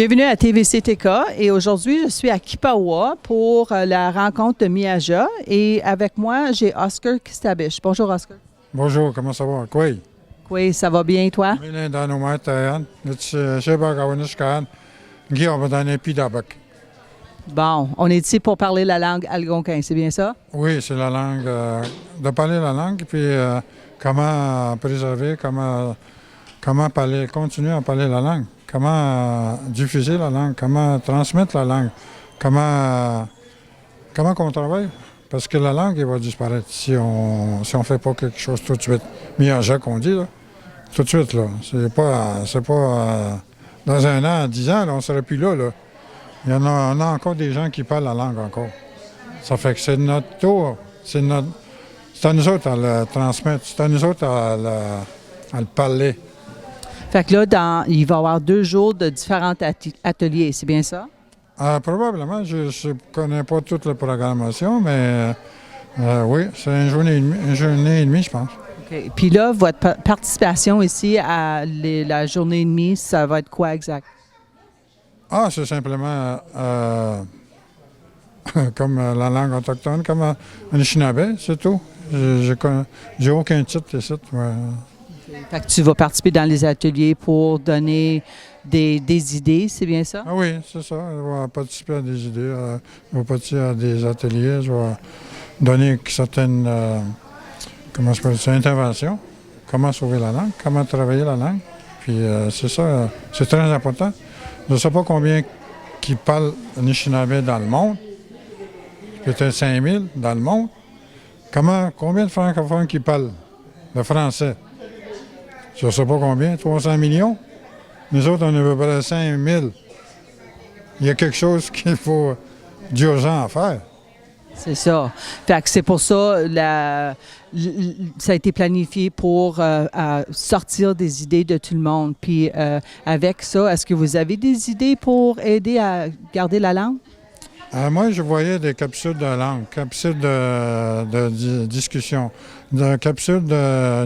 Bienvenue à TVCTK et aujourd'hui je suis à Kipawa pour la rencontre de miaja et avec moi j'ai Oscar Kistabish. Bonjour Oscar. Bonjour, comment ça va? Oui. Oui, ça va bien toi? Mijn danomaat Tayan, het Sheba Gawanishkan, Guillaume Dané Pidabak. Bon, on est ici pour parler la langue algonquin, c'est bien ça? Oui, c'est la langue, de parler la langue, puis comment préserver, comment parler, continuer à parler la langue, comment diffuser la langue, comment transmettre la langue, comment qu'on travaille. Parce que la langue, elle va disparaître si on ne fait pas quelque chose tout de suite. Miaja qu'on dit, là, tout de suite, là. C'est pas dans 1 an, 10 ans, là, on ne serait plus là, là. On a encore des gens qui parlent la langue encore. Ça fait que c'est notre tour, c'est à nous autres à le transmettre, c'est à nous autres à le parler. Fait que là, il va y avoir 2 jours de différents ateliers, c'est bien ça? Probablement, je ne connais pas toute la programmation, mais oui, c'est une journée et demie, je pense. OK. Puis là, votre participation ici à la journée et demie, ça va être quoi exact? C'est simplement comme la langue autochtone, comme un Anishinaabe, c'est tout. J'ai aucun titre ici. Ouais. Fait que tu vas participer dans les ateliers pour donner des idées, c'est bien ça? Oui, c'est ça. Je vais participer à des idées, je vais participer à des ateliers, je vais donner certaines interventions, comment sauver la langue, comment travailler la langue. Puis c'est ça, c'est très important. Je ne sais pas combien qui parlent Anishinaabe dans le monde, peut-être 5000 dans le monde. Combien de francophones qui parlent le français? Je ne sais pas combien, 300 millions? Nous autres, on est à peu près 5000. Il y a quelque chose qu'il faut d'urgent à faire. C'est ça. Fait que c'est pour ça ça a été planifié pour sortir des idées de tout le monde. Puis avec ça, est-ce que vous avez des idées pour aider à garder la langue? Moi, je voyais des capsules de langue, capsules de discussion, capsules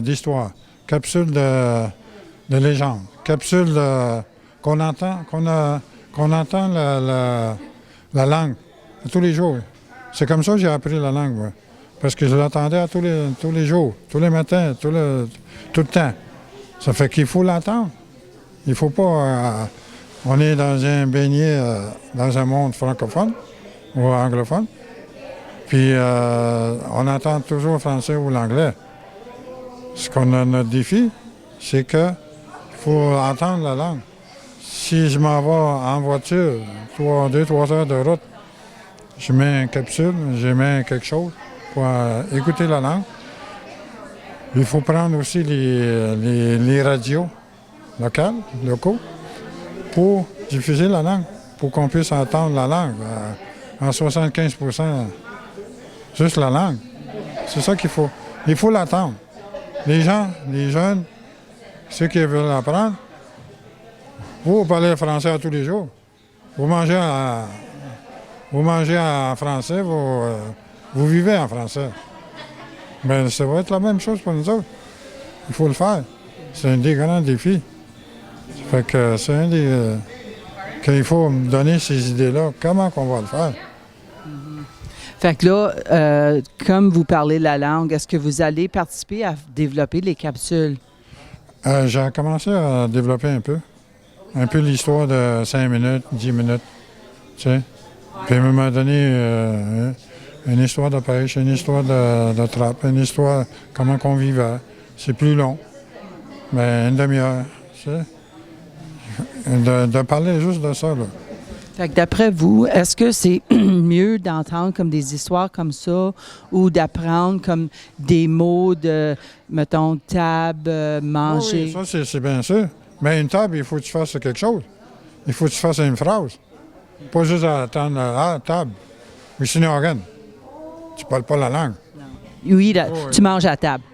d'histoire, capsules de légende, capsules qu'on entend la langue tous les jours. C'est comme ça que j'ai appris la langue, moi. Parce que je l'entendais tous les jours, tous les matins, tout le temps. Ça fait qu'il faut l'entendre. Il faut pas... on est dans dans un monde francophone ou anglophone. Puis on entend toujours le français ou l'anglais. Ce qu'on a notre défi, c'est qu'il faut entendre la langue. Si je m'en vais en voiture, 2-3 heures de route, je mets une capsule, je mets quelque chose pour écouter la langue. Il faut prendre aussi les radios locaux, pour diffuser la langue, pour qu'on puisse entendre la langue. En 75 %, juste la langue. C'est ça qu'il faut. Il faut l'entendre. Les gens, les jeunes, ceux qui veulent apprendre, vous parlez français tous les jours. Vous mangez en français, vous vivez en français. Bien, ça va être la même chose pour nous autres. Il faut le faire. C'est un des grands défis. Fait que c'est un des... qu'il faut me donner ces idées-là. Comment qu'on va le faire? Fait que là, comme vous parlez la langue, est-ce que vous allez participer à développer les capsules? J'ai commencé à développer un peu l'histoire de 5 minutes, 10 minutes, tu sais. Puis il m'a donné une histoire de pêche, une histoire de trappe, une histoire comment qu'on vivait. C'est plus long, mais une demi-heure, tu sais. De parler juste de ça, là. Fait que d'après vous, est-ce que c'est mieux d'entendre comme des histoires comme ça ou d'apprendre comme des mots de, mettons, table, manger? Oui, ça, c'est bien sûr. Mais une table, il faut que tu fasses quelque chose. Il faut que tu fasses une phrase. Pas juste attendre, table. Mais sinon, regarde, tu parles pas la langue. Non. Oui, tu manges à table.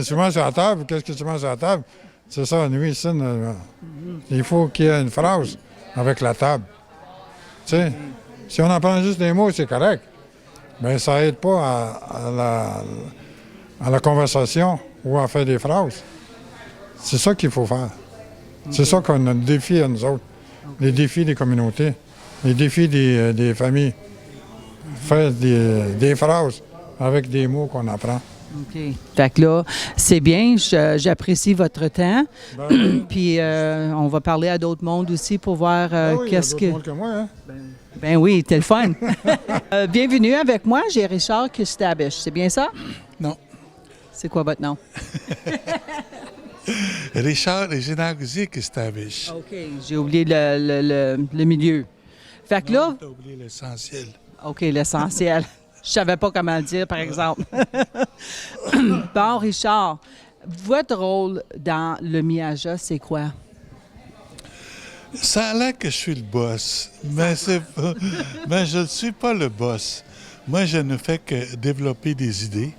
Tu manges à la table, qu'est-ce que tu manges à la table? C'est ça, nous, ici, il faut qu'il y ait une phrase avec la table. Tu sais, si on en prend juste des mots, c'est correct. Mais ça aide pas à la conversation ou à faire des phrases. C'est ça qu'il faut faire. C'est ça qu'on a le défi à nous autres. les défis des communautés, les défis des familles. Faire des phrases avec des mots qu'on apprend. OK. Fait que là, c'est bien, j'apprécie votre temps. Puis on va parler à d'autres mondes aussi pour voir Oui, qu'est-ce il y a que... d'autres mondes que moi, hein? Ben oui, c'était le fun. Bienvenue avec moi, j'ai Richard Kustabish. C'est bien ça? Non. C'est quoi votre nom? Richard et Génagousier Kustabish. OK, j'ai oublié le milieu. Fait que là... T'as oublié l'essentiel. OK, l'essentiel. Je savais pas comment le dire, par exemple. Bon, Richard, votre rôle dans le miaja, c'est quoi? Ça a l'air que je suis le boss, mais c'est pas, mais je ne suis pas le boss. Moi, je ne fais que développer des idées.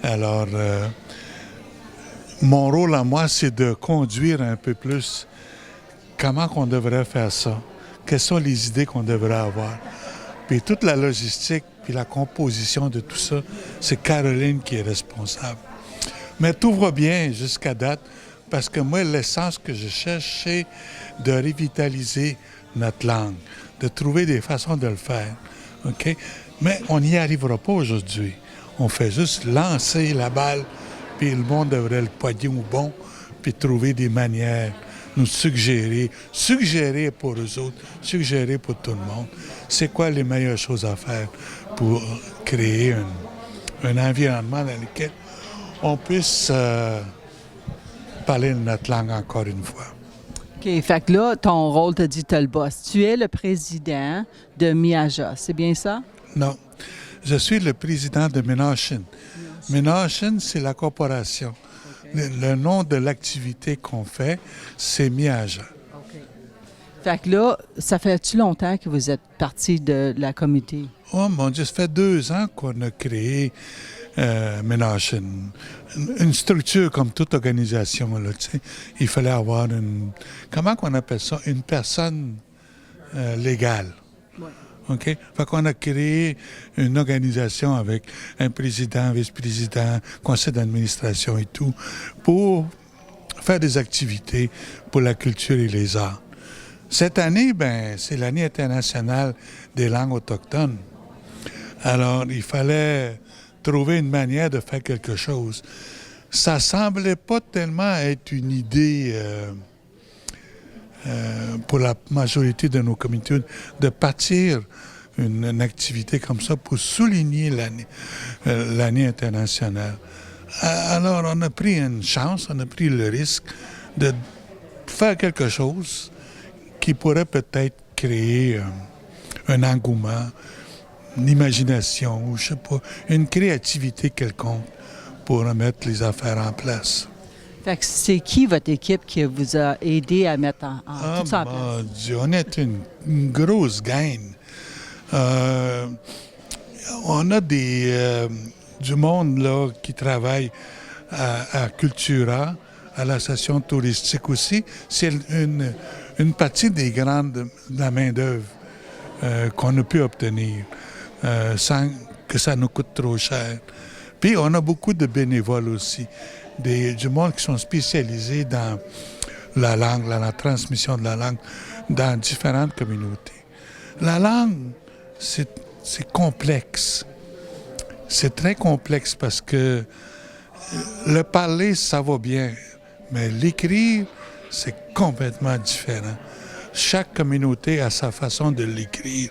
Alors, mon rôle à moi, c'est de conduire un peu plus comment on devrait faire ça, quelles sont les idées qu'on devrait avoir. Puis toute la logistique, puis la composition de tout ça, c'est Caroline qui est responsable. Mais tout va bien jusqu'à date, parce que moi, l'essence que je cherche, c'est de revitaliser notre langue, de trouver des façons de le faire. OK? Mais on n'y arrivera pas aujourd'hui. On fait juste lancer la balle, puis le monde devrait le poigner au bon, puis trouver des manières, nous suggérer pour eux autres, suggérer pour tout le monde. C'est quoi les meilleures choses à faire pour créer un environnement dans lequel on puisse parler notre langue encore une fois. OK, fait que là, ton rôle, te dit, tu le boss. Tu es le président de miaja, c'est bien ça? Non. Je suis le président de Menachin. Menachin, c'est la corporation. Okay. Le nom de l'activité qu'on fait, c'est miaja. OK. Fait que là, ça fait-tu longtemps que vous êtes parti de la comité? Oh mon Dieu, ça fait 2 ans qu'on a créé Menachin. Une structure comme toute organisation, là, tu sais. Il fallait avoir une... Comment qu'on appelle ça? Une personne légale. Ouais. OK? Fait qu'on a créé une organisation avec un président, vice-président, conseil d'administration et tout, pour faire des activités pour la culture et les arts. Cette année, ben, c'est l'année internationale des langues autochtones. Alors, il fallait trouver une manière de faire quelque chose. Ça semblait pas tellement être une idée pour la majorité de nos communautés de partir une activité comme ça pour souligner l'année internationale. Alors, on a pris une chance, on a pris le risque de faire quelque chose qui pourrait peut-être créer un engouement, une imagination, ou je sais pas, une créativité quelconque pour remettre les affaires en place. Fait que c'est qui votre équipe qui vous a aidé à mettre tout ça en place? Mon Dieu, on est une grosse gang. On a du monde là, qui travaille à Cultura, à la station touristique aussi. C'est une partie des grandes de la main-d'œuvre qu'on a pu obtenir sans que ça nous coûte trop cher. Puis on a beaucoup de bénévoles aussi, du monde qui sont spécialisés dans la langue, la transmission de la langue dans différentes communautés. La langue, c'est complexe. C'est très complexe parce que le parler, ça va bien, mais l'écrire, c'est complètement différent. Chaque communauté a sa façon de l'écrire.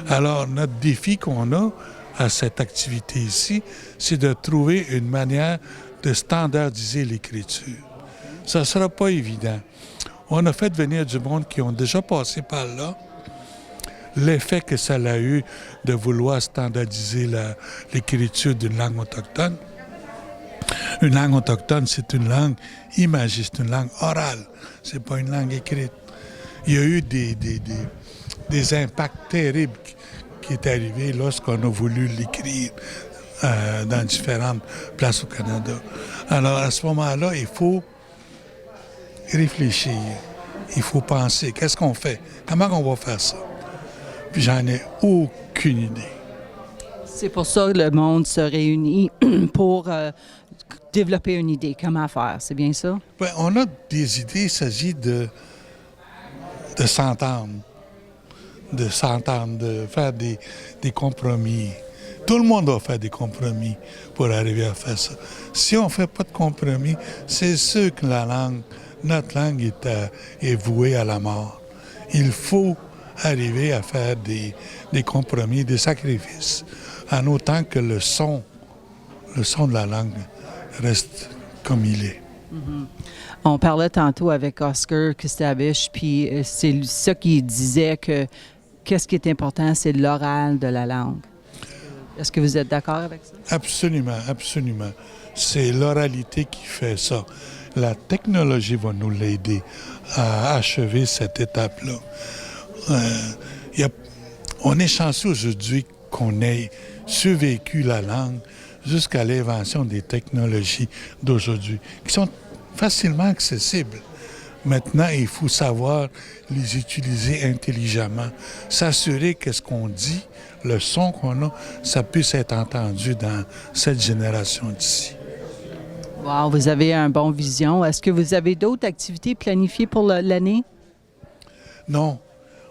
Alors, notre défi qu'on a à cette activité ici, c'est de trouver une manière de standardiser l'écriture. Ça ne sera pas évident. On a fait venir du monde qui ont déjà passé par là. L'effet que ça a eu de vouloir standardiser l'écriture d'une langue autochtone. Une langue autochtone, c'est une langue imagée, c'est une langue orale. C'est pas une langue écrite. Il y a eu des impacts terribles qui est arrivé lorsqu'on a voulu l'écrire dans différentes places au Canada. Alors, à ce moment-là, il faut réfléchir. Il faut penser. Qu'est-ce qu'on fait? Comment on va faire ça? Puis j'en ai aucune idée. C'est pour ça que le monde se réunit pour développer une idée. Comment faire? C'est bien ça? Bien, on a des idées. Il s'agit de de s'entendre, de faire des compromis. Tout le monde doit faire des compromis pour arriver à faire ça. Si on ne fait pas de compromis, c'est sûr que notre langue est vouée à la mort. Il faut arriver à faire des compromis, des sacrifices, en autant que le son de la langue reste comme il est. On parlait tantôt avec Oscar Kustavish, puis c'est ça qui disait que qu'est-ce qui est important, c'est l'oral de la langue. Est-ce que vous êtes d'accord avec ça? Absolument, absolument. C'est l'oralité qui fait ça. La technologie va nous l'aider à achever cette étape-là. On est chanceux aujourd'hui qu'on ait survécu la langue jusqu'à l'invention des technologies d'aujourd'hui, qui sont facilement accessibles. Maintenant, il faut savoir les utiliser intelligemment, s'assurer que ce qu'on dit, le son qu'on a, ça puisse être entendu dans cette génération d'ici. Wow, vous avez une bonne vision. Est-ce que vous avez d'autres activités planifiées pour l'année? Non,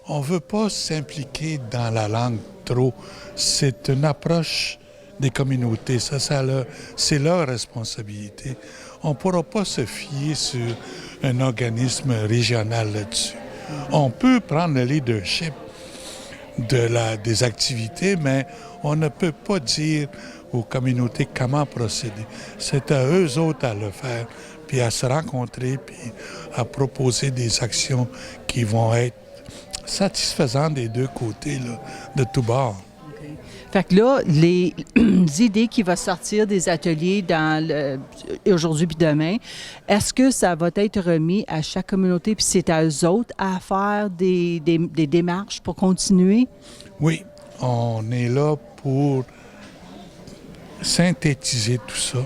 on ne veut pas s'impliquer dans la langue trop. C'est une approche des communautés. C'est leur responsabilité. On ne pourra pas se fier sur un organisme régional là-dessus. On peut prendre le leadership des activités, mais on ne peut pas dire aux communautés comment procéder. C'est à eux autres à le faire, puis à se rencontrer, puis à proposer des actions qui vont être satisfaisantes des deux côtés, là, de tous bords. Fait que là, les idées qui vont sortir des ateliers aujourd'hui puis demain, est-ce que ça va être remis à chaque communauté puis c'est à eux autres à faire des démarches pour continuer? Oui, on est là pour synthétiser tout ça,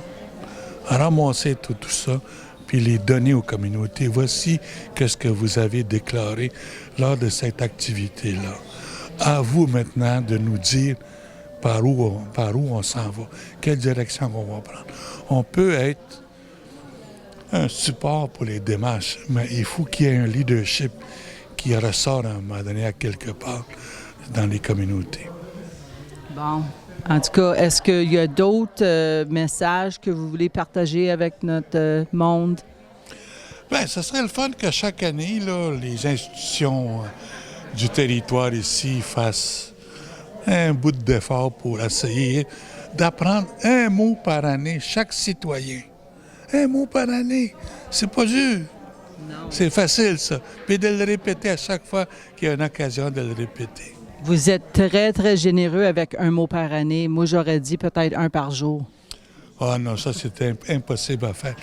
ramasser tout ça, puis les donner aux communautés. Voici ce que vous avez déclaré lors de cette activité-là. À vous maintenant de nous dire par où on s'en va, quelle direction on va prendre. On peut être un support pour les démarches, mais il faut qu'il y ait un leadership qui ressort à un moment donné à quelque part dans les communautés. Bon. En tout cas, est-ce qu'il y a d'autres messages que vous voulez partager avec notre monde? Bien, ce serait le fun que chaque année, là, les institutions du territoire ici fassent un bout d'effort pour essayer d'apprendre un mot par année, chaque citoyen. Un mot par année. C'est pas dur. Non. C'est facile, ça. Puis de le répéter à chaque fois qu'il y a une occasion de le répéter. Vous êtes très, très généreux avec un mot par année. Moi, j'aurais dit peut-être un par jour. Ah non, ça, c'était impossible à faire.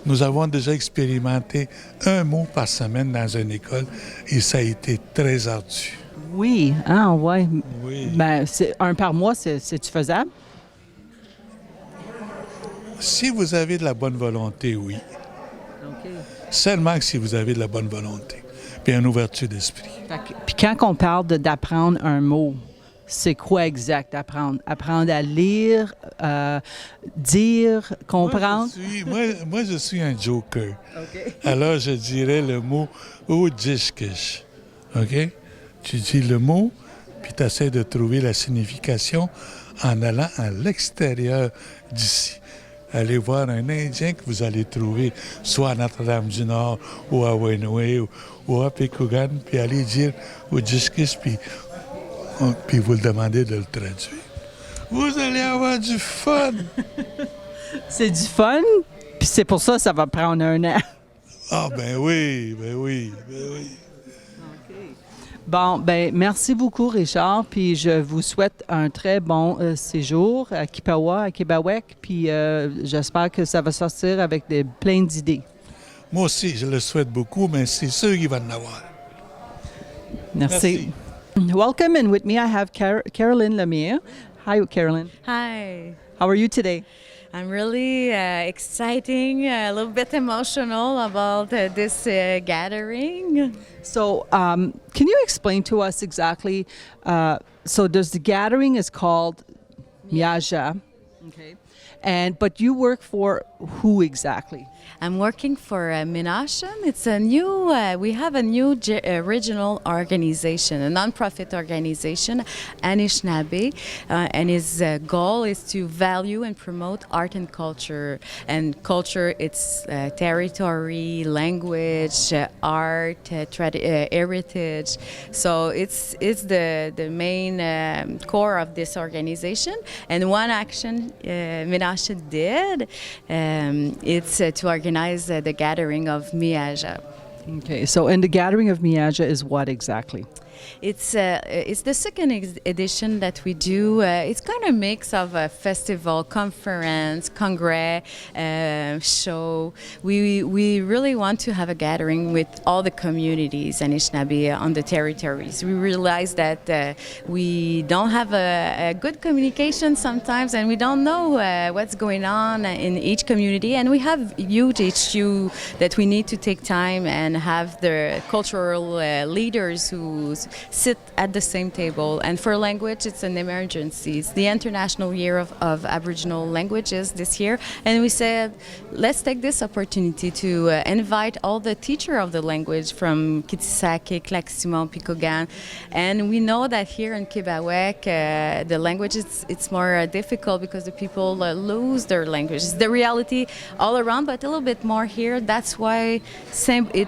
Nous avons déjà expérimenté un mot par semaine dans une école et ça a été très ardu. Oui, ouais. Oui. Ben, un par mois, c'est-tu faisable? Si vous avez de la bonne volonté, oui. OK. Seulement que si vous avez de la bonne volonté, puis une ouverture d'esprit. Puis quand on parle d'apprendre un mot, c'est quoi exact apprendre? Apprendre à lire, dire, comprendre? Moi, je suis un joker. OK. Alors, je dirais le mot « ujishkish ». OK? Tu dis le mot, puis tu essaies de trouver la signification en allant à l'extérieur d'ici. Allez voir un Indien que vous allez trouver soit à Notre-Dame-du-Nord ou à Wainoué ou à Pécougan, puis allez dire au Ujishkish, puis vous le demandez de le traduire. Vous allez avoir du fun! C'est du fun, puis c'est pour ça que ça va prendre un an. Ah, ben oui. Bon, ben merci beaucoup, Richard, puis je vous souhaite un très bon séjour à Kipawa, à Québec, puis j'espère que ça va sortir avec plein d'idées. Moi aussi, je le souhaite beaucoup, mais c'est sûr qu'il va en avoir. Merci. Welcome, and with me I have Caroline Lemire. Hi, Caroline. Hi. How are you today? I'm really exciting, a little bit emotional about this gathering. So, can you explain to us exactly? So, the gathering is called miaja, okay, But you work for who exactly? I'm working for miaja. It's a new. We have a new regional organization, a nonprofit organization, Anishinaabe, and its goal is to value and promote art and culture. And culture, it's territory, language, art, heritage. So it's the main core of this organization. And one action miaja did, it's to organize the gathering of miaja. Okay, so and the gathering of miaja is what exactly? It's the second edition that we do. It's kind of mix of a festival, conference, congrès, show. We really want to have a gathering with all the communities Anishinaabe on the territories. We realize that we don't have a good communication sometimes, and we don't know what's going on in each community. And we have huge issue that we need to take time and have the cultural leaders who sit at the same table. And for language, it's an emergency. It's the International Year of Aboriginal Languages this year. And we said, let's take this opportunity to invite all the teachers of the language from Kitsisake, Klaximon, Pikogan. And we know that here in Quebec, the language, it's more difficult because the people lose their language. It's the reality all around, but a little bit more here. That's why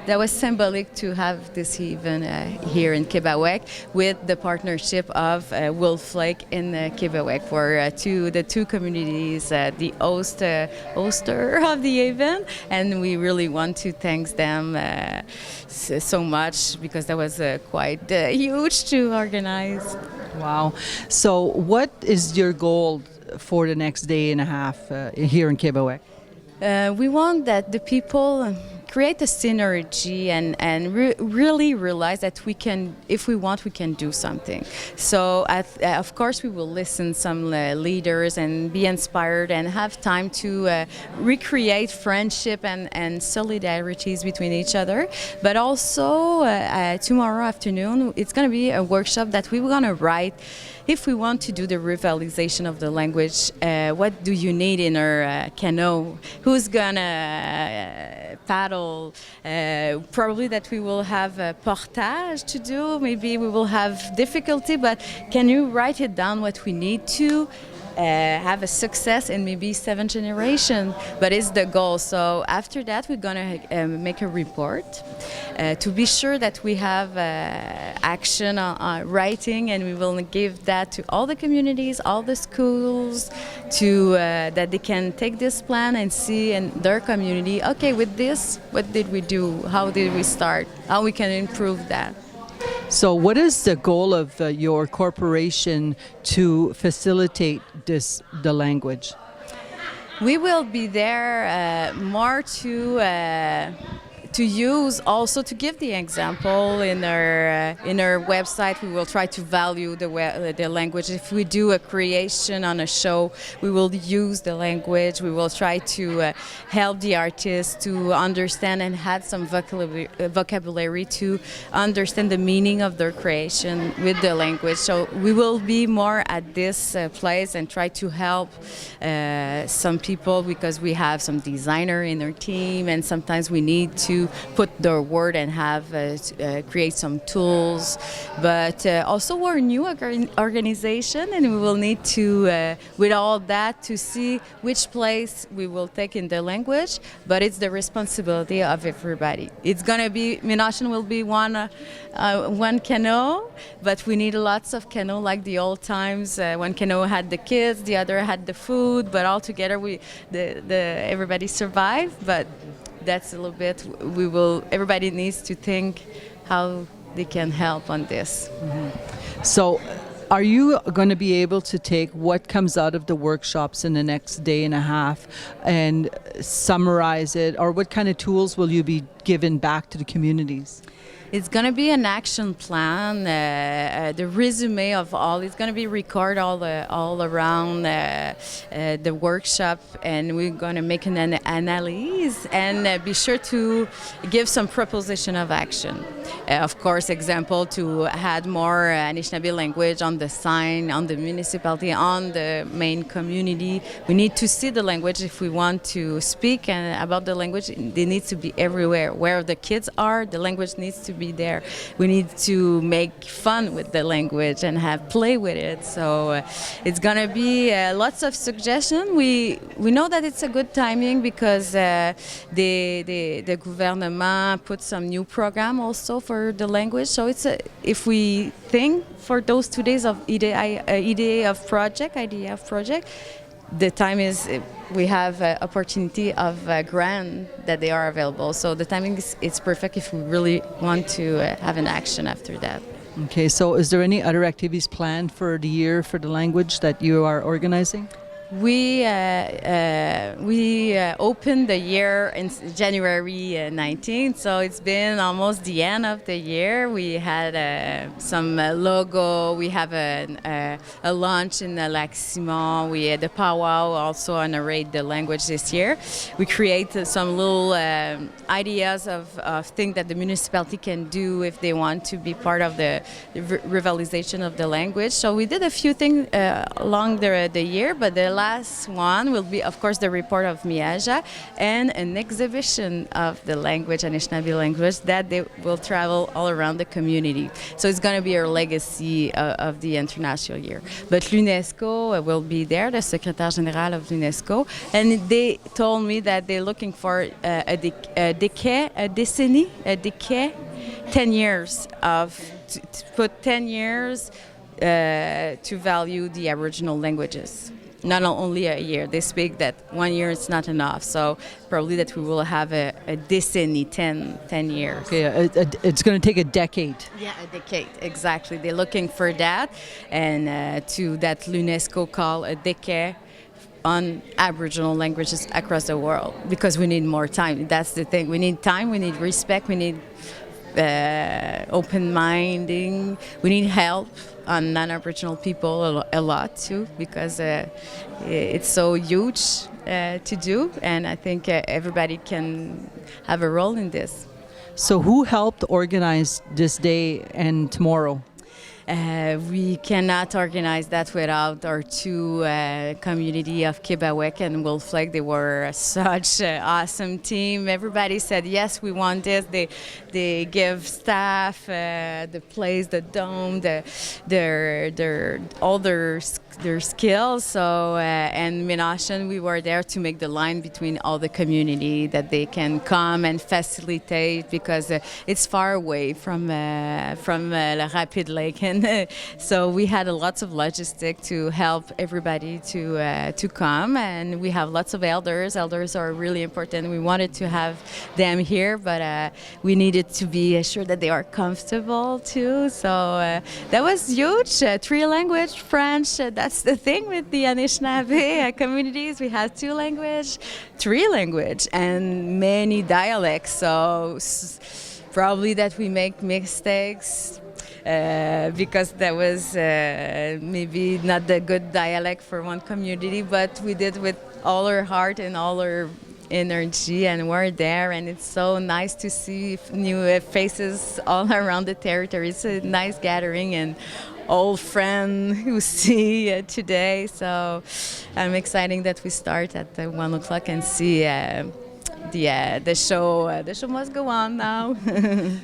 that was symbolic to have this event here in Quebec with the partnership of Wolf Lake in Quebec for the two communities, the hoster of the event, and we really want to thank them so much because that was quite huge to organize. Wow. So what is your goal for the next day and a half here in Quebec? We want that the people create a synergy and really realize that we can, if we want, we can do something. So of course we will listen some leaders and be inspired and have time to recreate friendship and solidarities between each other. But also tomorrow afternoon it's going to be a workshop that we're going to write. If we want to do the revitalization of the language, what do you need in our canoe? Who's gonna paddle? Probably that we will have a portage to do. Maybe we will have difficulty, but can you write it down what we need to have a success in maybe 7th generation? But it's the goal. So after that, we're gonna make a report to be sure that we have action on writing, and we will give that to all the communities, all the schools, to that they can take this plan and see in their community, okay, with this, what did we do? How did we start? How we can improve that? So what is the goal of your corporation to facilitate the language? We will be there more to use, also to give the example in our website. We will try to value the language. If we do a creation on a show, we will use the language. We will try to help the artists to understand and add some vocabulary to understand the meaning of their creation with the language. So we will be more at this place and try to help some people, because we have some designer in our team, and sometimes we need to put their word and have create some tools. But also we're a new organization, and we will need to with all that to see which place we will take in the language, but it's the responsibility of everybody. It's gonna be, miaja will be one canoe, but we need lots of canoe like the old times. One canoe had the kids, the other had the food, but all together everybody survived. But that's a little bit, everybody needs to think how they can help on this. Mm-hmm. So are you going to be able to take what comes out of the workshops in the next day and a half and summarize it, or what kind of tools will you be giving back to the communities? It's going to be an action plan, the resume of all. It's going to be recorded all around the workshop, and we're going to make an analysis and be sure to give some proposition of action. of course, example to add more Anishinaabe language on the sign, on the municipality, on the main community. We need to see the language if we want to speak about the language. They need to be everywhere. Where the kids are, the language needs to be there. We need to make fun with the language and have play with it. So it's gonna be lots of suggestions. We know that it's a good timing because the gouvernement put some new program also for the language. So if we think for those 2 days of idea of project, the time is we have opportunity of grant that they are available. So the timing it's perfect if we really want to have an action after that. Okay, so is there any other activities planned for the year for the language that you are organizing? We opened the year in January 19th, so it's been almost the end of the year. We had some logo. We have a launch in Lac Simon. We had a powwow also on the language this year. We created some little ideas of things that the municipality can do if they want to be part of the revitalization of the language. So we did a few things along the year, but the last one will be, of course, the report of miaja and an exhibition of the language, Anishinaabe language, that they will travel all around the community. So it's going to be our legacy of the international year. But l'UNESCO will be there, the Secrétaire Général of l'UNESCO, and they told me that they're looking for a décennie, 10 years to put 10 years to value the Aboriginal languages. Not only a year. They speak that 1 year is not enough. So probably that we will have a décennie, 10 years. Okay, it's going to take a decade. Yeah, a decade, exactly. They're looking for that. And to that l'UNESCO call a decade on Aboriginal languages across the world because we need more time. That's the thing. We need time, we need respect, we need open-minding, we need help on non-Aboriginal people a lot too because it's so huge to do, and I think everybody can have a role in this. So who helped organize this day and tomorrow? We cannot organize that without our two community of Kibawek and Wolf Lake. They were such an awesome team. Everybody said, yes, we want this. They give staff the place, the dome, all their skills. So and Minashan, we were there to make the line between all the community that they can come and facilitate because it's far away from Le Rapid Lake, and so we had lots of logistics to help everybody to come, and we have lots of elders. Elders are really important. We wanted to have them here, but we needed to be sure that they are comfortable too. So that was huge. 3 language, French. That's the thing with the Anishinaabe communities. We have 2 language, 3 language, and many dialects. So probably that we make mistakes because that was maybe not the good dialect for one community, but we did with all our heart and all our energy, and we're there, and it's so nice to see new faces all around the territory. It's a nice gathering and old friend who see today. So I'm excited that we start at 1 o'clock and see the show. The show must go on now.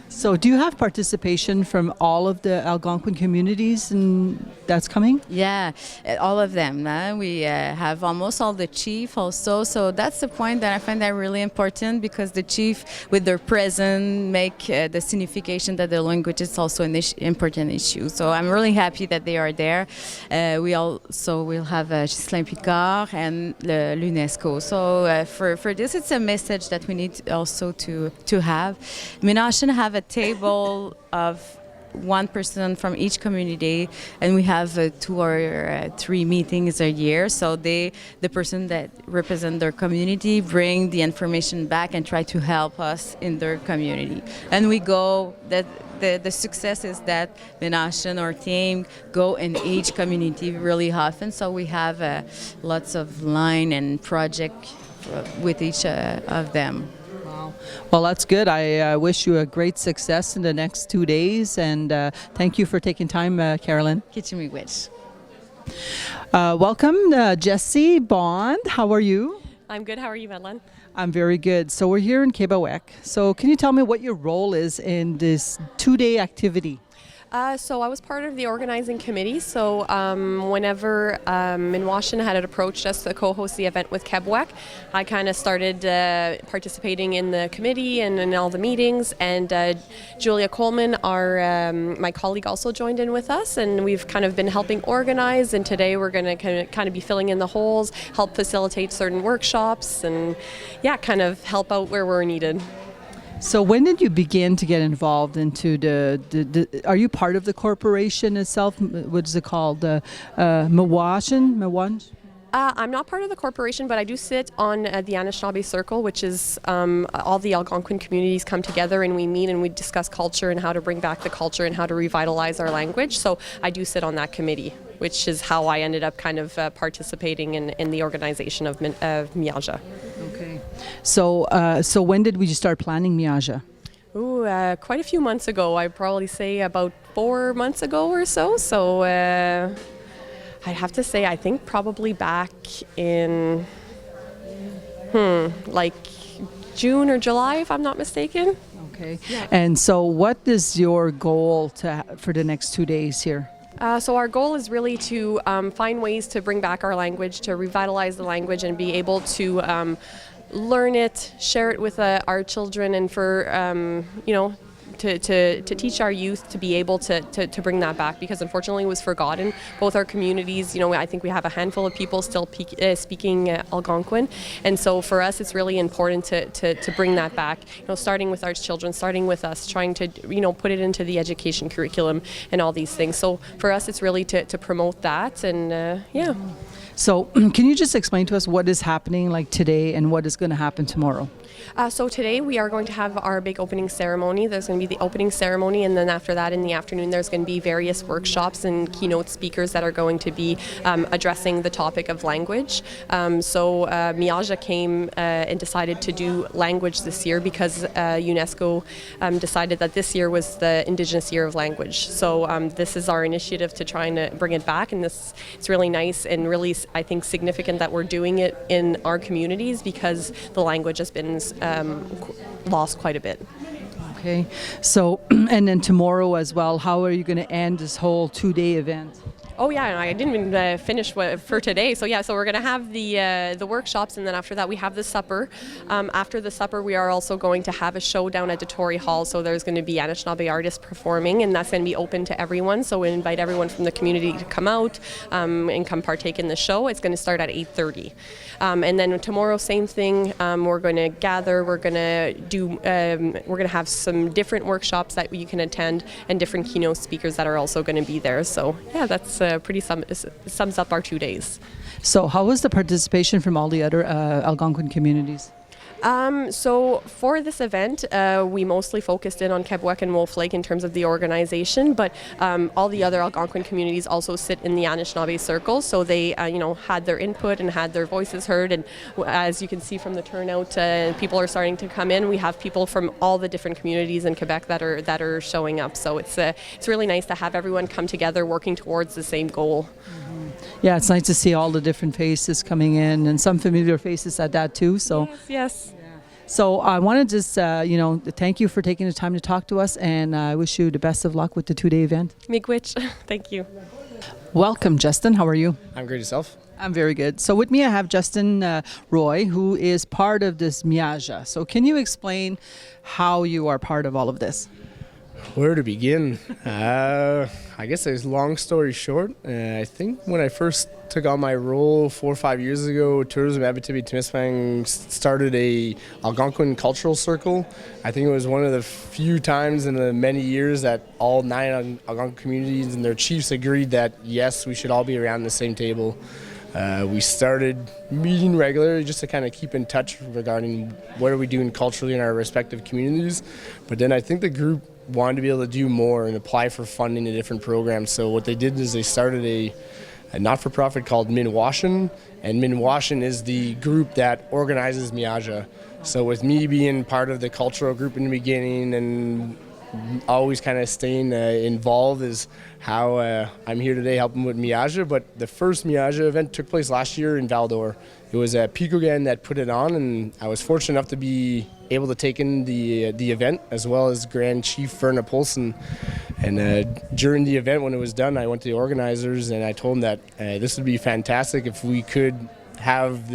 So do you have participation from all of the Algonquin communities and that's coming? Yeah, all of them. We have almost all the chief also. So that's the point that I find that really important, because the chief, with their presence, make the signification that the language is also an important issue. So I'm really happy that they are there. We also will have Ghislain Picard and l'UNESCO. So for this, it's a message that we need also to have. Minashan have a table of 1 person from each community, and we have 2 or 3 meetings a year. So the person that represent their community bring the information back and try to help us in their community. And we go, that the success is that Minashan, our team, go in each community really often. So we have lots of line and project with each of them. Wow. Well, that's good. I wish you a great success in the next 2 days, and thank you for taking time, Carolyn. Kitchimiwich. Welcome, Jesse Bond. How are you? I'm good. How are you, Madeline? I'm very good. So we're here in Quebec. So can you tell me what your role is in this 2-day activity? So I was part of the organizing committee. So whenever Washington had approached us to co-host the event with Quebec, I kind of started participating in the committee and in all the meetings. And Julia Coleman, my colleague, also joined in with us, and we've kind of been helping organize. And today we're going to kind of be filling in the holes, help facilitate certain workshops, and kind of help out where we're needed. So when did you begin to get involved into are you part of the corporation itself? What is it called? miaja? I'm not part of the corporation, but I do sit on the Anishinaabe Circle, which is all the Algonquin communities come together and we meet and we discuss culture and how to bring back the culture and how to revitalize our language. So I do sit on that committee, which is how I ended up kind of participating in the organization of miaja. Okay. So when did we start planning miaja? Ooh, quite a few months ago. I'd probably say about 4 months ago or so. So I'd have to say, I think probably back in like June or July, if I'm not mistaken. Okay. Yeah. And so what is your goal for the next 2 days here? So our goal is really to find ways to bring back our language, to revitalize the language and be able to learn it, share it with our children, and for, to teach our youth to be able to bring that back, because unfortunately it was forgotten. Both our communities, I think we have a handful of people still speaking Algonquin, and so for us it's really important to bring that back, starting with our children, starting with us, trying to put it into the education curriculum and all these things. So for us it's really to promote that, and So can you just explain to us what is happening like today and what is going to happen tomorrow? So today we are going to have our big opening ceremony. There's going to be the opening ceremony, and then after that in the afternoon there's going to be various workshops and keynote speakers that are going to be addressing the topic of language. So miaja came and decided to do language this year because UNESCO decided that this year was the Indigenous Year of Language. So this is our initiative to try and bring it back, and it's really nice and really, I think, significant that we're doing it in our communities because the language has been lost quite a bit. Okay, so and then tomorrow as well, how are you going to end this whole 2-day event? Oh yeah, and I didn't even finish for today. So we're going to have the workshops, and then after that we have the supper. After the supper, we are also going to have a show down at Tory Hall. So there's going to be Anishinaabe artists performing, and that's going to be open to everyone. So we invite everyone from the community to come out and come partake in the show. It's going to start at 8:30, and then tomorrow, same thing. We're going to gather. We're going to do. We're going to have some different workshops that you can attend, and different keynote speakers that are also going to be there. So that's pretty sums up our 2 days. So how was the participation from all the other Algonquin communities? So for this event, we mostly focused in on Quebec and Wolf Lake in terms of the organization, but all the other Algonquin communities also sit in the Anishinaabe Circle, so they had their input and had their voices heard, and as you can see from the turnout, people are starting to come in. We have people from all the different communities in Quebec that are showing up, so it's really nice to have everyone come together working towards the same goal. Mm-hmm. Yeah, it's nice to see all the different faces coming in, and some familiar faces at that too. So yes. So I want to just, thank you for taking the time to talk to us, and I wish you the best of luck with the 2-day event. Miigwech, thank you. Welcome, Justin. How are you? I'm great. Yourself? I'm very good. So with me I have Justin Roy, who is part of this miaja. So can you explain how you are part of all of this? Where to begin? I guess it's long story short. I think when I first took on my role 4 or 5 years ago, Tourism Abitibi-Témiscamingue started a Algonquin cultural circle. I think it was one of the few times in the many years that all 9 Algonquin communities and their chiefs agreed that yes, we should all be around the same table. We started meeting regularly just to kind of keep in touch regarding what are we doing culturally in our respective communities. But then I think the group wanted to be able to do more and apply for funding to different programs. So what they did is they started a not-for-profit called Minwashin, and Minwashin is the group that organizes miaja. So with me being part of the cultural group in the beginning and always kind of staying involved is how I'm here today helping with miaja. But the first miaja event took place last year in Val-d'Or. It was Picogan that put it on, and I was fortunate enough to be able to take in the event, as well as Grand Chief Verna Polson. And during the event, when it was done, I went to the organizers and I told them that this would be fantastic if we could have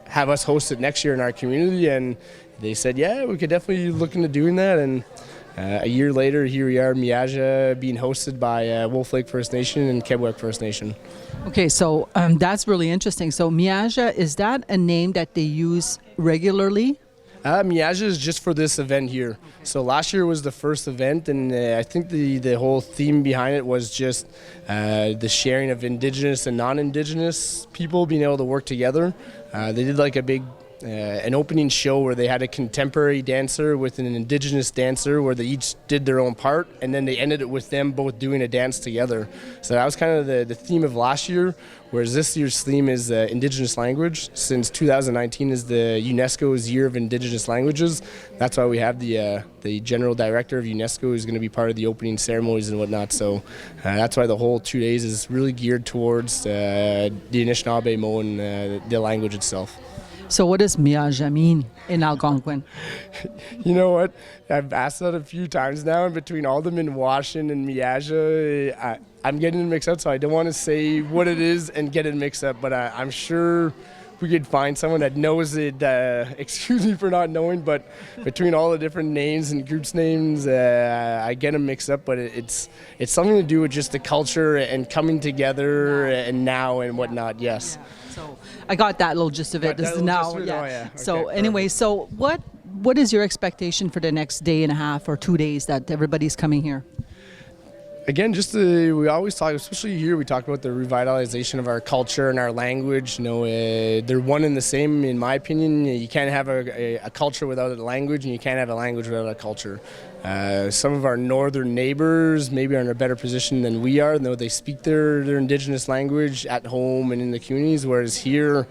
have us host it next year in our community. And they said, yeah, we could definitely look into doing that. And a year later, here we are, miaja being hosted by Wolf Lake First Nation and Quebec First Nation. Okay, so that's really interesting. So miaja, is that a name that they use regularly? Miaja is just for this event here. So last year was the first event, and I think the whole theme behind it was just the sharing of Indigenous and non-Indigenous people being able to work together. They did like a big an opening show where they had a contemporary dancer with an Indigenous dancer where they each did their own part, and then they ended it with them both doing a dance together. So that was kind of the theme of last year, whereas this year's theme is Indigenous language. Since 2019 is the UNESCO's Year of Indigenous Languages, that's why we have the General Director of UNESCO who's going to be part of the opening ceremonies and whatnot. So that's why the whole 2 days is really geared towards the Anishinaabe Mo and the language itself. So what does miaja mean in Algonquin? You know what? I've asked that a few times now, and between all the Minwashin and miaja, I'm getting it mixed up, so I don't want to say what it is and get it mixed up, but I'm sure we could find someone that knows it. Excuse me for not knowing, but between all the different names and groups names, I get them mixed up, but it's something to do with just the culture and coming together and now and whatnot, yes. Yeah. So I got that little gist of it. This is now, yeah. Oh, yeah. So Okay, anyway, perfect. so what is your expectation for the next day and a half or 2 days that everybody's coming here? Again, we always talk, especially here, we talk about the revitalization of our culture and our language. You know, they're one and the same, in my opinion. You can't have a culture without a language, and you can't have a language without a culture. Some of our northern neighbors maybe are in a better position than we are, though they speak their Indigenous language at home and in the communities, whereas here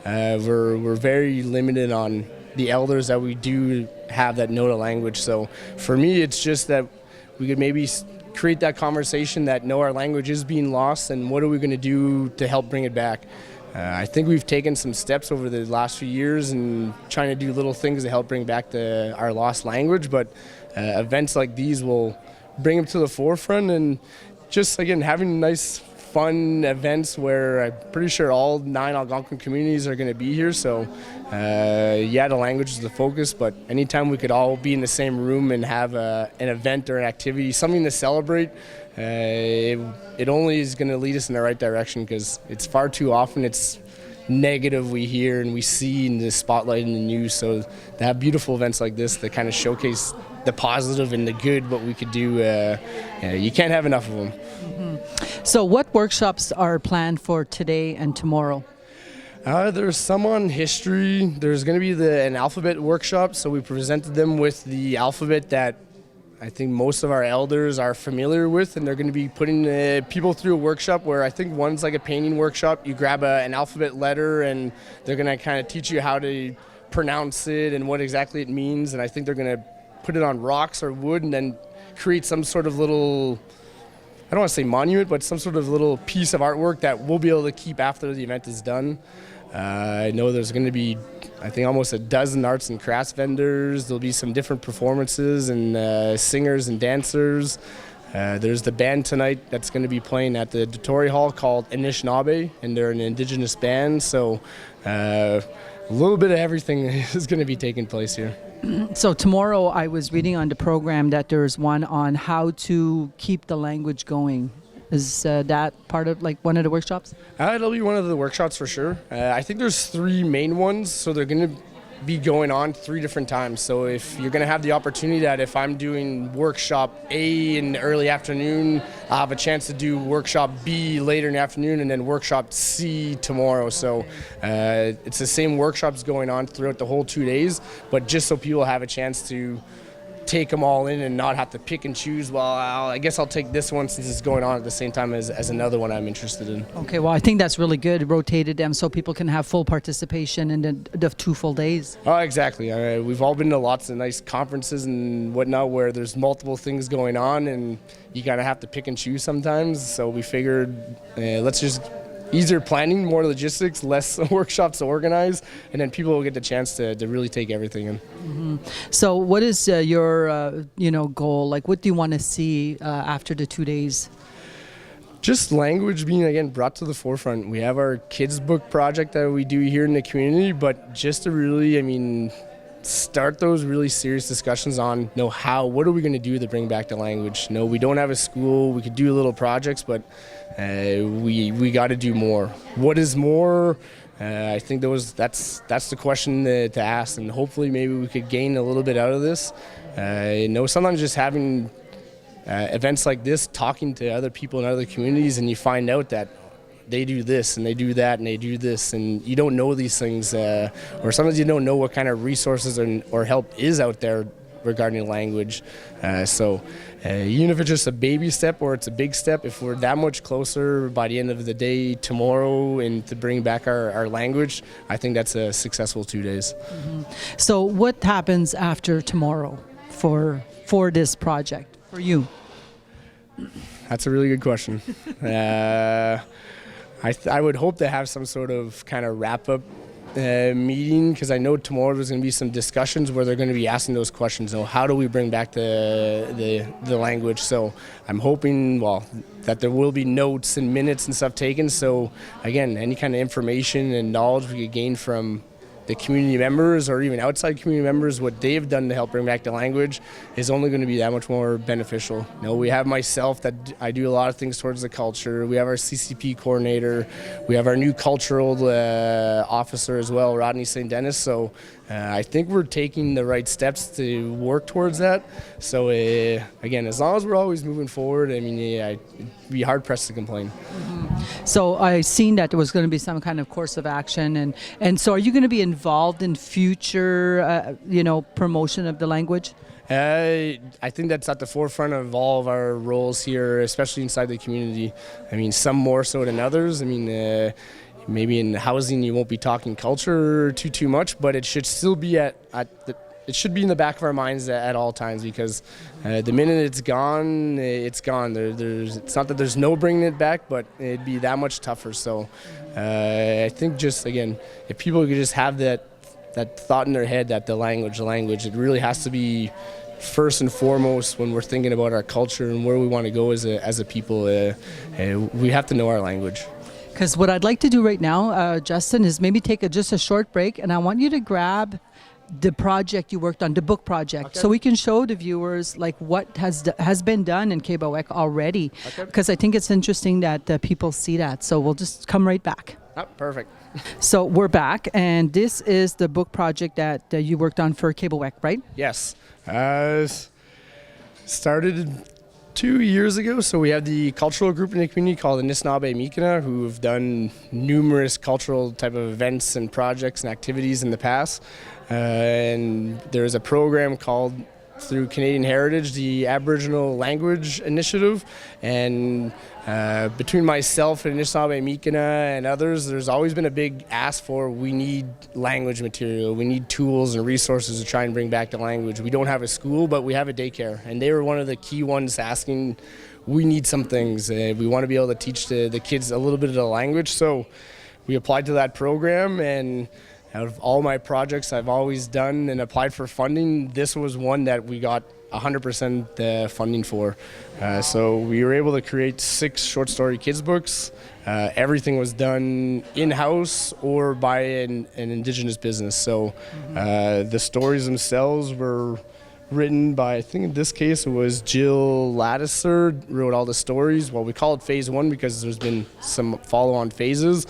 we're very limited on the elders that we do have that know the language. So for me, it's just that we could maybe create that conversation that our language is being lost, and what are we going to do to help bring it back. I think we've taken some steps over the last few years and trying to do little things to help bring back our lost language, but events like these will bring them to the forefront, and just again having nice fun events where I'm pretty sure all 9 Algonquin communities are going to be here. So the language is the focus, but anytime we could all be in the same room and have an event or an activity, something to celebrate, it only is going to lead us in the right direction, because it's far too often it's negative we hear and we see in the spotlight in the news. So to have beautiful events like this that kind of showcase the positive and the good, what we could do, you can't have enough of them. Mm-hmm. So what workshops are planned for today and tomorrow? There's some on history. There's going to be an alphabet workshop, so we presented them with the alphabet that I think most of our elders are familiar with, and they're going to be putting people through a workshop where I think one's like a painting workshop. You grab an alphabet letter and they're going to kind of teach you how to pronounce it and what exactly it means, and I think they're going to put it on rocks or wood and then create some sort of little, I don't want to say monument, but some sort of little piece of artwork that we'll be able to keep after the event is done. I know there's going to be, I think, almost a dozen arts and crafts vendors. There'll be some different performances and singers and dancers. There's the band tonight that's going to be playing at the Dotori Hall called Anishinaabe, and they're an Indigenous band. So a little bit of everything is going to be taking place here. So tomorrow I was reading on the program that there's one on how to keep the language going. Is that part of like one of the workshops? It'll be one of the workshops for sure. I think there's 3 main ones, so they're going to be going on 3 different times. So if you're going to have the opportunity that if I'm doing workshop A in the early afternoon, I'll have a chance to do workshop B later in the afternoon, and then workshop C tomorrow. So it's the same workshops going on throughout the whole 2 days, but just so people have a chance to take them all in and not have to pick and choose. Well, I guess I'll take this one since it's going on at the same time as another one I'm interested in. Okay, well, I think that's really good. Rotated them so people can have full participation in the 2 full days. Oh, exactly. We've all been to lots of nice conferences and whatnot where there's multiple things going on and you kind of have to pick and choose sometimes. So we figured let's just easier planning, more logistics, less workshops to organize, and then people will get the chance to really take everything in. So what is your goal? Like, what do you want to see after the 2 days? Just language being, again, brought to the forefront. We have our kids book project that we do here in the community, but just to really, start those really serious discussions on what are we going to do to bring back the language. No, we don't have a school. We could do little projects, but we got to do more. What is more? I think that's the question to ask, and hopefully maybe we could gain a little bit out of this. Sometimes just having events like this, talking to other people in other communities, and you find out that they do this and they do that and they do this, and you don't know these things, or sometimes you don't know what kind of resources or help is out there regarding language. So even if it's just a baby step or it's a big step, if we're that much closer by the end of the day tomorrow and to bring back our language, I think that's a successful 2 days. So what happens after tomorrow for this project for you? That's a really good question. I would hope to have some sort of kind of wrap-up meeting, because I know tomorrow there's going to be some discussions where they're going to be asking those questions. How do we bring back the language? So I'm hoping, that there will be notes and minutes and stuff taken. So again, any kind of information and knowledge we could gain from the community members or even outside community members, what they've done to help bring back the language is only going to be that much more beneficial. We have myself that I do a lot of things towards the culture. We have our CCP coordinator. We have our new cultural officer as well, Rodney St. Dennis. So I think we're taking the right steps to work towards that. So again, as long as we're always moving forward, I'd be hard pressed to complain. So I seen that there was going to be some kind of course of action, and so are you going to be involved in future, promotion of the language? I think that's at the forefront of all of our roles here, especially inside the community. Some more so than others. Maybe in housing you won't be talking culture too much, but it should still be it should be in the back of our minds at all times, because the minute it's gone, it's gone. It's not that there's no bringing it back, but it'd be that much tougher. So I think just, again, if people could just have that thought in their head that the language, it really has to be first and foremost when we're thinking about our culture and where we want to go as a people. We have to know our language. Because what I'd like to do right now, Justin, is maybe take just a short break, and I want you to grab the project you worked on, the book project, so we can show the viewers like what has been done in Quebec already. Because I think it's interesting that people see that. So we'll just come right back. Perfect. So we're back, and this is the book project that you worked on for Quebec, right? Yes. Started 2 years ago. So we have the cultural group in the community called the Anishinaabe who have done numerous cultural type of events and projects and activities in the past. And there's a program called, through Canadian Heritage, the Aboriginal Language Initiative. And between myself and Anishinaabe and others, there's always been a big ask for, we need language material, we need tools and resources to try and bring back the language. We don't have a school, but we have a daycare. And they were one of the key ones asking, we need some things. We want to be able to teach the kids a little bit of the language. So we applied to that program, and out of all my projects I've always done and applied for funding, this was one that we got 100% funding for. So we were able to create 6 short story kids books. Everything was done in-house or by an Indigenous business. So the stories themselves were written by, I think in this case it was Jill Lattiser, wrote all the stories. Well, we call it phase 1 because there's been some follow-on phases.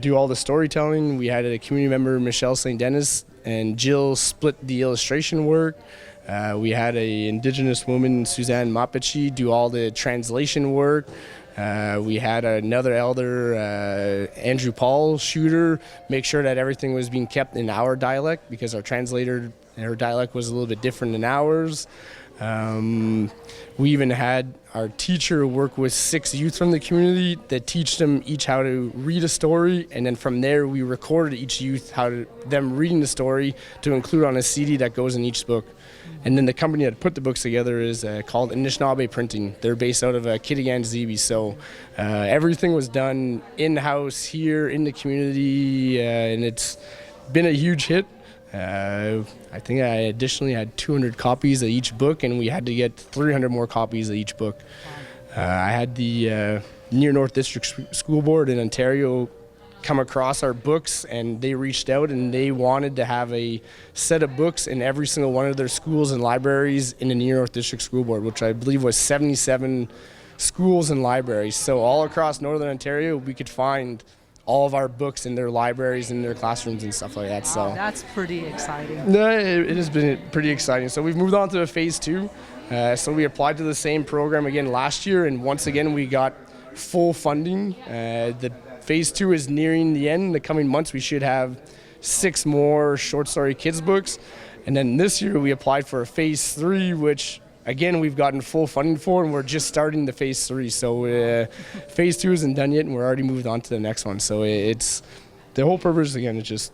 Do all the storytelling. We had a community member, Michelle St. Dennis, and Jill split the illustration work. We had a Indigenous woman, Suzanne Mapichi, do all the translation work. We had another elder, Andrew Paul Shooter, make sure that everything was being kept in our dialect, because our translator Her dialect was a little bit different than ours. We even had our teacher work with 6 youth from the community that teach them each how to read a story, and then from there we recorded each youth them reading the story to include on a CD that goes in each book. And then the company that put the books together is called Anishinaabe Printing. They're based out of Kitigan, Zibi. So everything was done in-house here in the community, and it's been a huge hit. I think I additionally had 200 copies of each book, and we had to get 300 more copies of each book. I had the Near North District School Board in Ontario come across our books, and they reached out and they wanted to have a set of books in every single one of their schools and libraries in the Near North District School Board, which I believe was 77 schools and libraries. So all across Northern Ontario, we could find all of our books in their libraries and their classrooms and stuff like that. Wow, So that's pretty exciting. no, it has been pretty exciting. So we've moved on to phase 2. So we applied to the same program again last year, and once again we got full funding. The phase 2 is nearing the end. In the coming months we should have 6 more short story kids books, and then this year we applied for a phase 3, which again we've gotten full funding for, and we're just starting the phase 3. So phase 2 isn't done yet, and we're already moved on to the next one. So it's the whole purpose again is just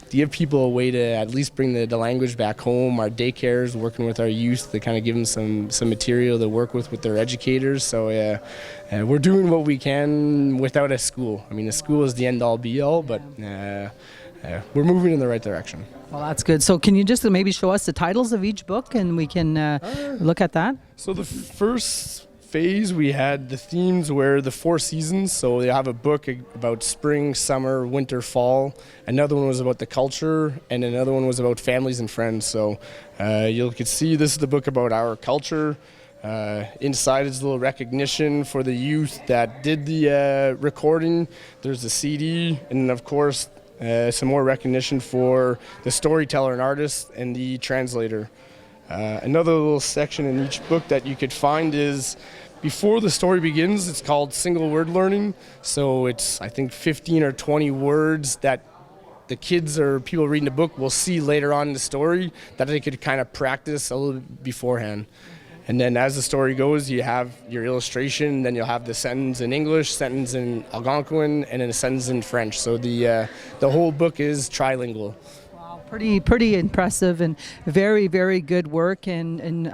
to give people a way to at least bring the language back home. Our daycares, working with our youth to kind of give them some material to work with their educators. So we're doing what we can without a school. I mean, a school is the end all be all, but we're moving in the right direction. Well, that's good. So can you just maybe show us the titles of each book, and we can look at that? So the first phase, we had the themes were the 4 seasons. So they have a book about spring, summer, winter, fall. Another one was about the culture, and another one was about families and friends. So you can see this is the book about our culture. Inside is a little recognition for the youth that did the recording. There's the CD, and of course some more recognition for the storyteller and artist and the translator. Another little section in each book that you could find is before the story begins. It's called single word learning. So it's, I think, 15 or 20 words that the kids or people reading the book will see later on in the story that they could kind of practice a little bit beforehand. And then as the story goes, you have your illustration, then you'll have the sentence in English, sentence in Algonquin, and then a sentence in French. So the whole book is trilingual. Wow, pretty impressive and very, very good work. And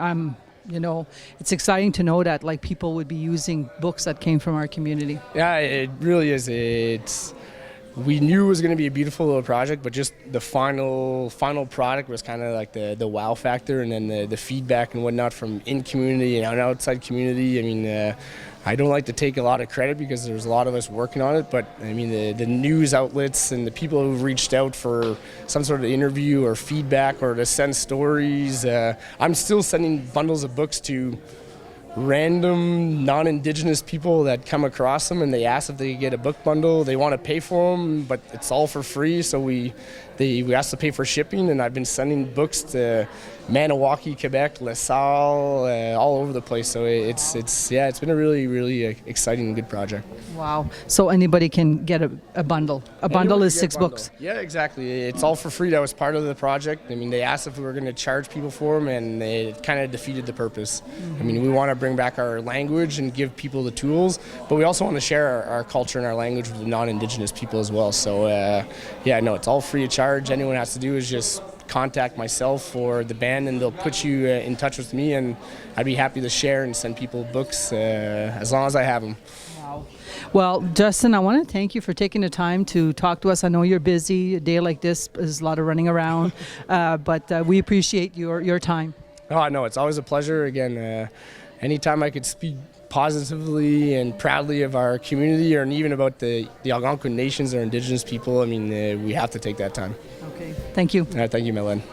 it's exciting to know that like people would be using books that came from our community. Yeah, it really is. We knew it was going to be a beautiful little project, but just the final product was kind of like the wow factor, and then the feedback and whatnot from in community and outside community. I mean, I don't like to take a lot of credit because there's a lot of us working on it, but I mean the news outlets and the people who've reached out for some sort of interview or feedback or to send stories. I'm still sending bundles of books to random non-Indigenous people that come across them, and they ask if they could get a book bundle. They want to pay for them, but it's all for free, so we asked to pay for shipping, and I've been sending books to Maniwaki, Quebec, LaSalle, all over the place. So it's been a really, really exciting and good project. Wow. So anybody can get a bundle. A bundle is 6 books. Yeah, exactly. It's all for free. That was part of the project. I mean, they asked if we were going to charge people for them, and it kind of defeated the purpose. I mean, we want to bring back our language and give people the tools, but we also want to share our culture and our language with the non-Indigenous people as well. So, it's all free of charge. Anyone has to do is just contact myself or the band, and they'll put you in touch with me, and I'd be happy to share and send people books as long as I have them. Wow. Well, Justin, I want to thank you for taking the time to talk to us. I know you're busy. A day like this is a lot of running around, but we appreciate your time. Oh, no, it's always a pleasure. Again, anytime I could speak positively and proudly of our community, or even about the Algonquin nations or Indigenous people, I mean, we have to take that time. Okay. Thank you. Thank you, Melanie.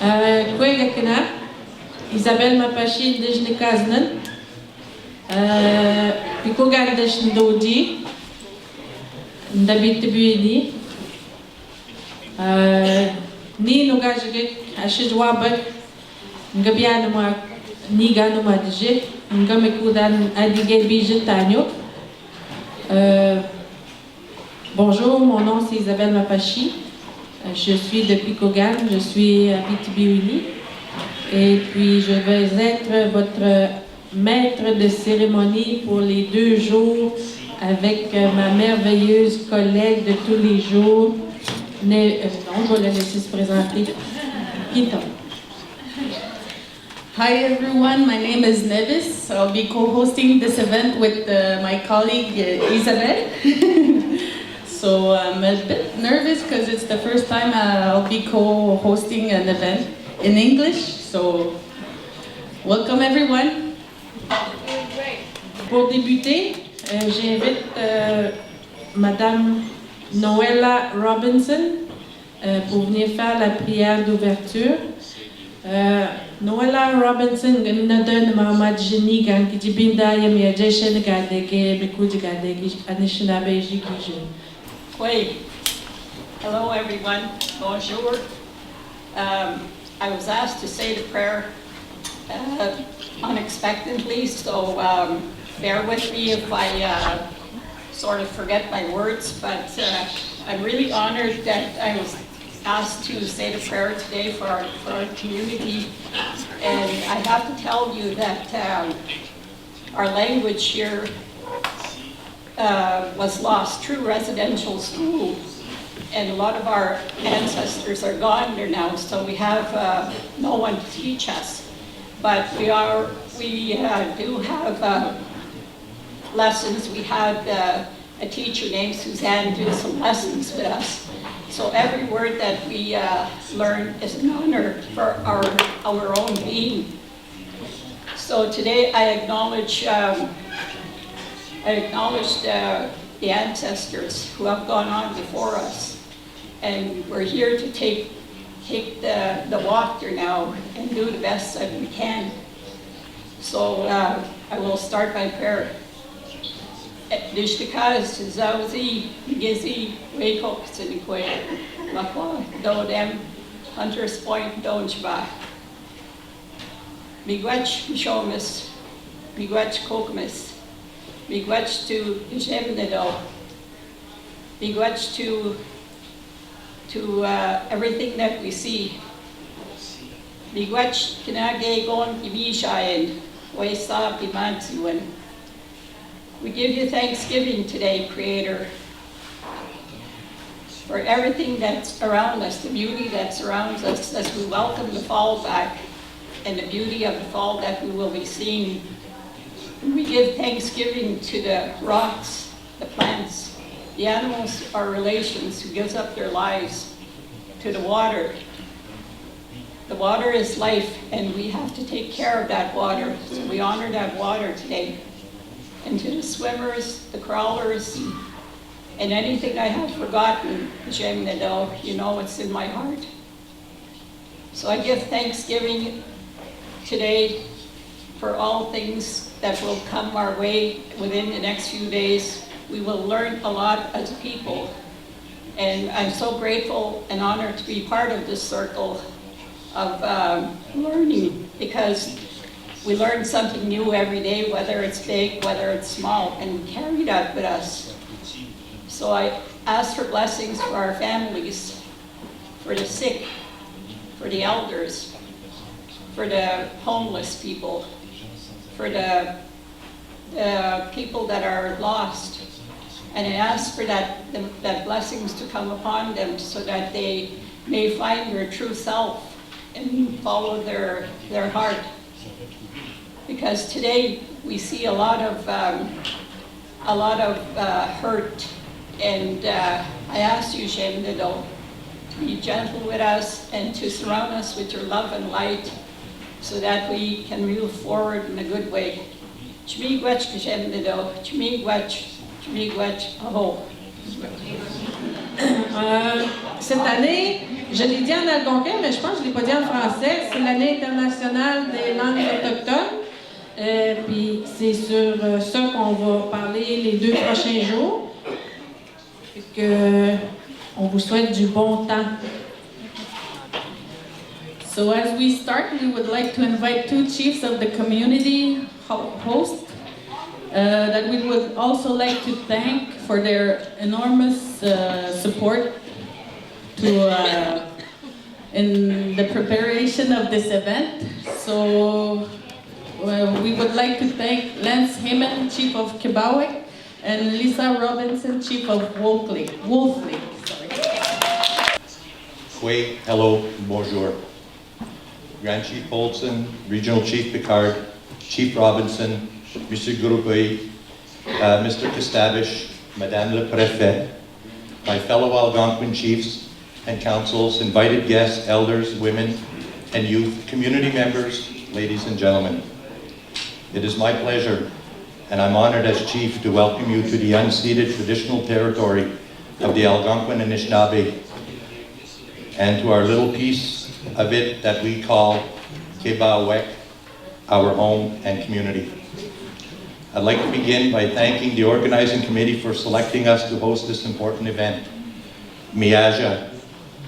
Kwegakina, Isabelle Mapachi Dijnikaznan, Pikogan Dishnododi, Dabit Buini, Ni Nogajik, Ashidwabak, Ngabianuma, Niganuma Dije, Ngamekudan Adige Bijetanyo. Bonjour, mon nom c'est Isabelle Mapachi. Je suis de Picogan, je suis à Abitibi-Uni et puis je vais être votre maître de cérémonie pour les 2 jours avec ma merveilleuse collègue de tous les jours. Non, je vais la laisser se présenter. Quito. Hi everyone, my name is Nevis. I'll be co-hosting this event with my colleague Isabelle. So I'm a bit nervous because it's the first time I'll be co-hosting an event in English. So welcome everyone. Pour débuter, j'invite Madame Noella Robinson pour venir faire la prière d'ouverture. Noella Robinson ganda Muhammad Jini gang kijibinda ya miaja shen gadege bekuji gadege Anishinaabe jikije. Wait. Hello everyone. Bonjour. I was asked to say the prayer unexpectedly, so bear with me if I sort of forget my words, but I'm really honored that I was asked to say the prayer today for our community. And I have to tell you that our language here was lost through residential school, and a lot of our ancestors are gone there now, so we have no one to teach us. But we do have lessons. We had a teacher named Suzanne do some lessons with us. So every word that we learn is an honor for our own being. So today I acknowledge the ancestors who have gone on before us, and we're here to take the walk there now and do the best that we can. So I will start my prayer. Dishtikaz, Zawzi, Gizi, Wakok, Sinikwe, Makwa, Dodem, Hunters Point, Donchba. Miigwech Mishomis, Miigwech Kokmis, Miigwech to Jemnedo, Miigwech to everything that we see. Miigwech Kinage Gon Ibishayan, Waisa Bimansiwan. We give you thanksgiving today, Creator, for everything that's around us, the beauty that surrounds us as we welcome the fall back and the beauty of the fall that we will be seeing. We give thanksgiving to the rocks, the plants, the animals, our relations who gives up their lives, to the water. The water is life, and we have to take care of that water. So we honor that water today. And to the swimmers, the crawlers, and anything I have forgotten, Jem Nado, you know it's in my heart. So I give thanksgiving today for all things that will come our way within the next few days. We will learn a lot as people. And I'm so grateful and honored to be part of this circle of learning, because we learn something new every day, whether it's big, whether it's small, and we carry that with us. So I ask for blessings for our families, for the sick, for the elders, for the homeless people, for the people that are lost. And I ask for that blessings to come upon them so that they may find their true self and follow their heart. Because today we see a lot of hurt, and I ask you, Shem Nido, to be gentle with us and to surround us with your love and light, so that we can move forward in a good way. Chmiigwech Shem Nido, Chmiigwech, Aho. Cette année, Je l'ai dit en algonquin, mais je pense que je ne l'ai pas dit en français. C'est l'année internationale des langues autochtones. Puis c'est sur ça qu'on va parler les 2 prochains jours. Et que on vous souhaite du bon temps. So as we start, we would like to invite 2 chiefs of the community host that we would also like to thank for their enormous support in the preparation of this event. So we would like to thank Lance Heyman, Chief of Kibawek, and Lisa Robinson, Chief of Wolf Lake. Oui, hello, bonjour. Grand Chief Olson, Regional Chief Picard, Chief Robinson, Mr. Gurubay, Mr. Kastavish, Madame le Préfet, my fellow Algonquin chiefs and councils, invited guests, elders, women, and youth, community members, ladies and gentlemen. It is my pleasure, and I'm honored as chief to welcome you to the unceded traditional territory of the Algonquin Anishinaabe, and to our little piece of it that we call Kebawek, our home and community. I'd like to begin by thanking the organizing committee for selecting us to host this important event, miaja,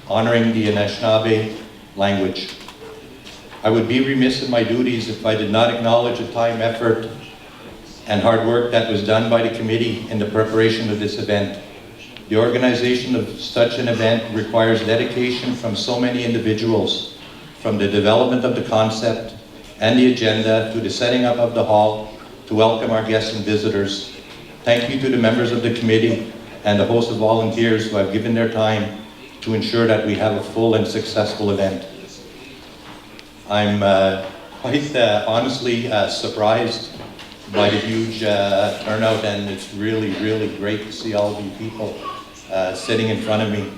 honoring the Anishinaabe language. I would be remiss in my duties if I did not acknowledge the time, effort, and hard work that was done by the committee in the preparation of this event. The organization of such an event requires dedication from so many individuals, from the development of the concept and the agenda to the setting up of the hall to welcome our guests and visitors. Thank you to the members of the committee and the host of volunteers who have given their time to ensure that we have a full and successful event. I'm quite honestly surprised by the huge turnout, and it's really, really great to see all of you people sitting in front of me.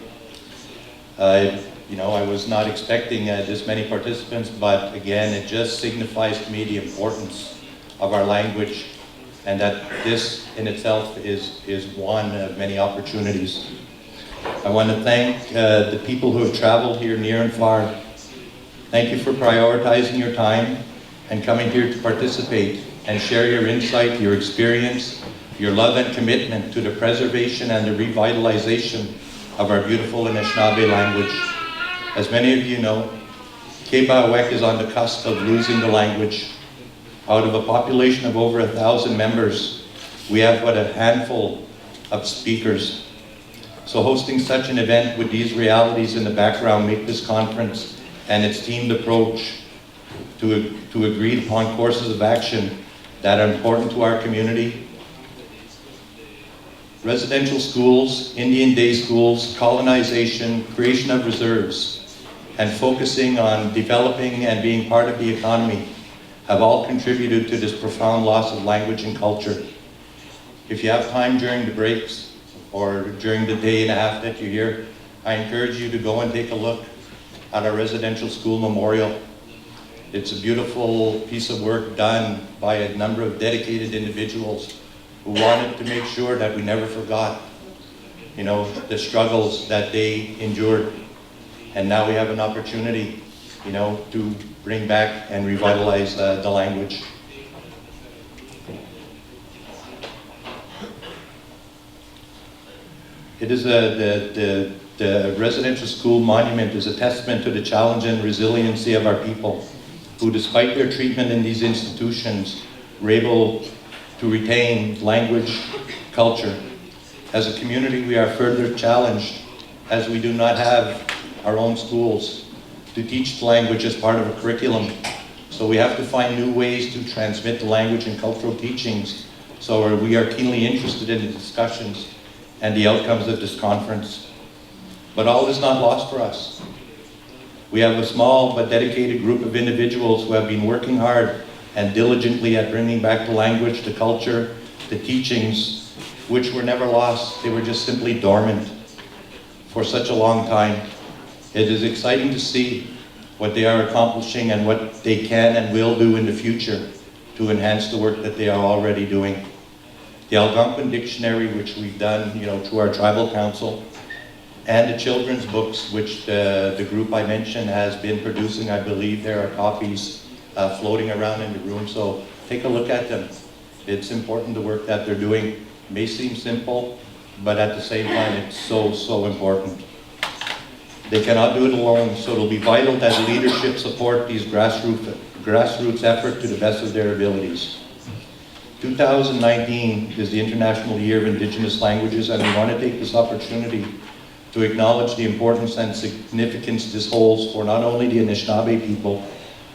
You know, I was not expecting this many participants, but again, it just signifies to me the importance of our language, and that this in itself is one of many opportunities. I want to thank the people who have traveled here near and far. Thank you for prioritizing your time and coming here to participate and share your insight, your experience, your love and commitment to the preservation and the revitalization of our beautiful Anishinaabe language. As many of you know, Kebawek is on the cusp of losing the language. Out of a population of over 1,000 members, we have but a handful of speakers. So hosting such an event with these realities in the background make this conference and its teamed approach to agreed upon courses of action that are important to our community. Residential schools, Indian day schools, colonization, creation of reserves, and focusing on developing and being part of the economy have all contributed to this profound loss of language and culture. If you have time during the breaks or during the day and a half that you're here, I encourage you to go and take a look at our residential school memorial. It's a beautiful piece of work done by a number of dedicated individuals who wanted to make sure that we never forgot, you know, the struggles that they endured. And now we have an opportunity, you know, to bring back and revitalize the language. It is the residential school monument is a testament to the challenge and resiliency of our people, who despite their treatment in these institutions were able to retain language, culture. As a community, we are further challenged as we do not have our own schools to teach the language as part of a curriculum. So we have to find new ways to transmit the language and cultural teachings. So we are keenly interested in the discussions and the outcomes of this conference. But all is not lost for us. We have a small but dedicated group of individuals who have been working hard and diligently at bringing back the language, the culture, the teachings, which were never lost. They were just simply dormant for such a long time. It is exciting to see what they are accomplishing and what they can and will do in the future to enhance the work that they are already doing. The Algonquin Dictionary, which we've done, you know, through our tribal council, and the children's books, which the group I mentioned has been producing. I believe there are copies floating around in the room, so take a look at them. It's important, the work that they're doing. It may seem simple, but at the same time, it's so important. They cannot do it alone, so it'll be vital that leadership support these grassroots effort to the best of their abilities. 2019 is the International Year of Indigenous Languages, and we want to take this opportunity to acknowledge the importance and significance this holds for not only the Anishinaabe people,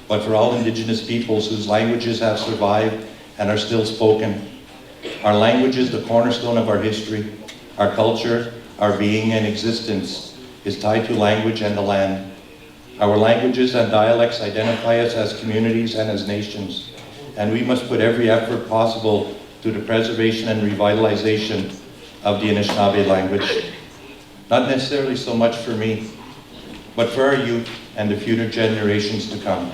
but for all Indigenous peoples whose languages have survived and are still spoken. Our language is the cornerstone of our history. Our culture, our being and existence is tied to language and the land. Our languages and dialects identify us as communities and as nations, and we must put every effort possible to the preservation and revitalization of the Anishinaabe language. Not necessarily so much for me, but for our youth and the future generations to come.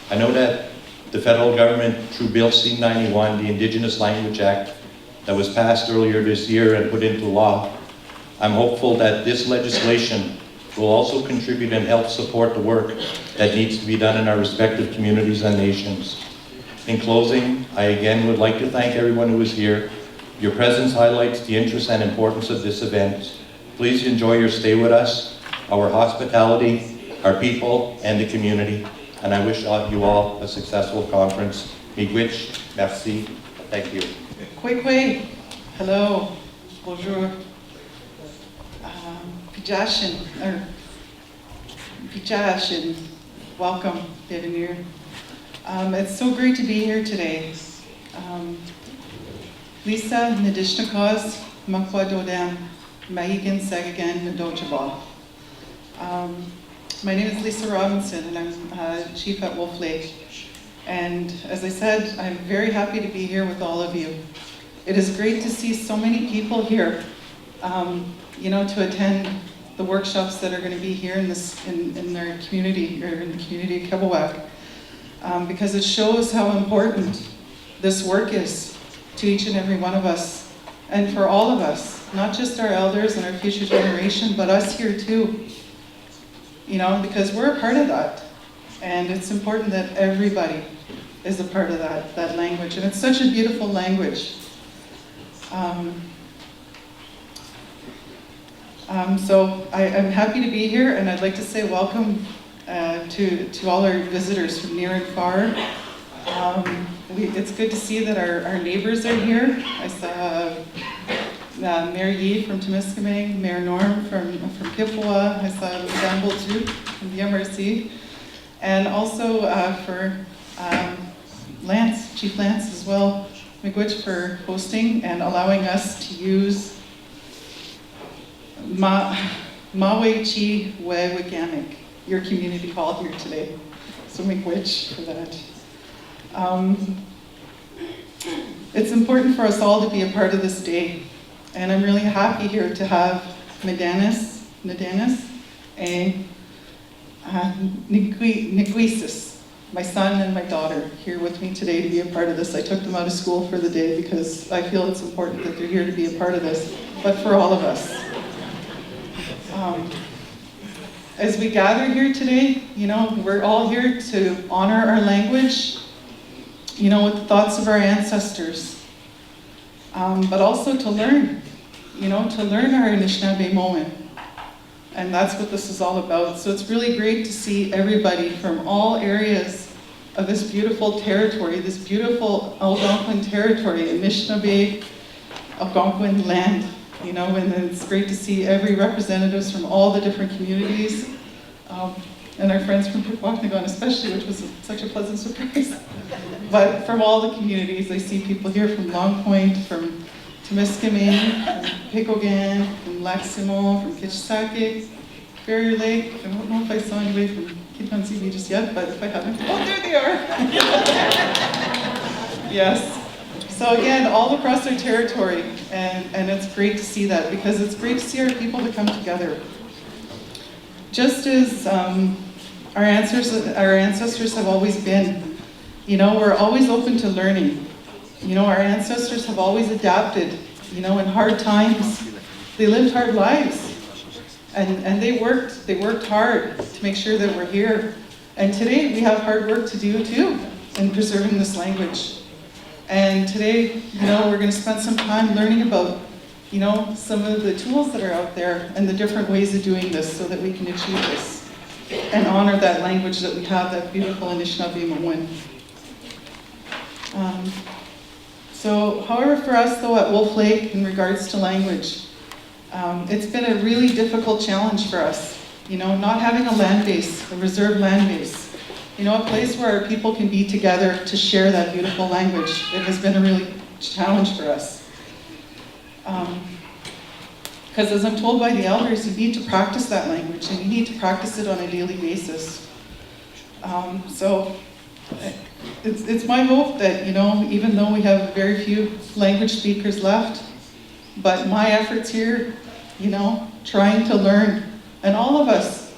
I know that the federal government, through Bill C-91, the Indigenous Language Act, that was passed earlier this year and put into law, I'm hopeful that this legislation will also contribute and help support the work that needs to be done in our respective communities and nations. In closing, I again would like to thank everyone who is here. Your presence highlights the interest and importance of this event. Please enjoy your stay with us, our hospitality, our people, and the community. And I wish you all a successful conference. Miigwech, merci, thank you. Kwekwe, hello, bonjour. Pijashin, or Pijashin, welcome, bienvenue. It's so great to be here today. Lisa Nadishnikos, Makwa Dodam, Mahigan Sagagan Nadojaba. My name is Lisa Robinson, and I'm chief at Wolf Lake. And as I said, I'm very happy to be here with all of you. It is great to see so many people here, to attend the workshops that are going to be here in their community, or in the community of Kebawak, because it shows how important this work is to each and every one of us, and for all of us, not just our elders and our future generation, but us here too. Because we're a part of that. And it's important that everybody is a part of that language. And it's such a beautiful language. So I'm happy to be here, and I'd like to say welcome to all our visitors from near and far. It's good to see that our neighbors are here. I saw Mayor Yi from Temiskaming, Mayor Norm from Kippawa. I saw Madame Boltu from the MRC. And also for Lance, Chief Lance as well, Miigwech, for hosting and allowing us to use Mawe Chi Wewigamik, your community hall here today. So Miigwech for that. It's important for us all to be a part of this day. And I'm really happy here to have Nadanis, and Niguisis, my son and my daughter, here with me today to be a part of this. I took them out of school for the day because I feel it's important that they're here to be a part of this, but for all of us. As we gather here today, we're all here to honor our language, with the thoughts of our ancestors, but also to learn, to learn our Anishinaabe moment. And that's what this is all about. So it's really great to see everybody from all areas of this beautiful territory, this beautiful Algonquin territory, Anishinaabe Algonquin land, and it's great to see every representatives from all the different communities, and our friends from Pikwakanagan especially, which was such a pleasant surprise. But from all the communities, I see people here from Long Point, from Temiskaming, from Pikogan, from Lac Simon, from Kitchsake, Barrier Lake. I don't know if I saw anybody from Kitanzibi just yet, but if I haven't, oh, there they are. Yes. So again, all across our territory, and it's great to see that, because it's great to see our people to come together. Just as our ancestors have always been, we're always open to learning. Our ancestors have always adapted, in hard times. They lived hard lives. And they worked hard to make sure that we're here. And today we have hard work to do too in preserving this language. And today, we're going to spend some time learning about, some of the tools that are out there and the different ways of doing this so that we can achieve this and honor that language that we have, that beautiful Anishinaabe. However, for us though at Wolf Lake in regards to language, it's been a really difficult challenge for us, not having a land base, a reserved land base. A place where our people can be together to share that beautiful language. It has been a really challenge for us. Because as I'm told by the elders, you need to practice that language and you need to practice it on a daily basis. It's my hope that, even though we have very few language speakers left, but my efforts here, trying to learn, and all of us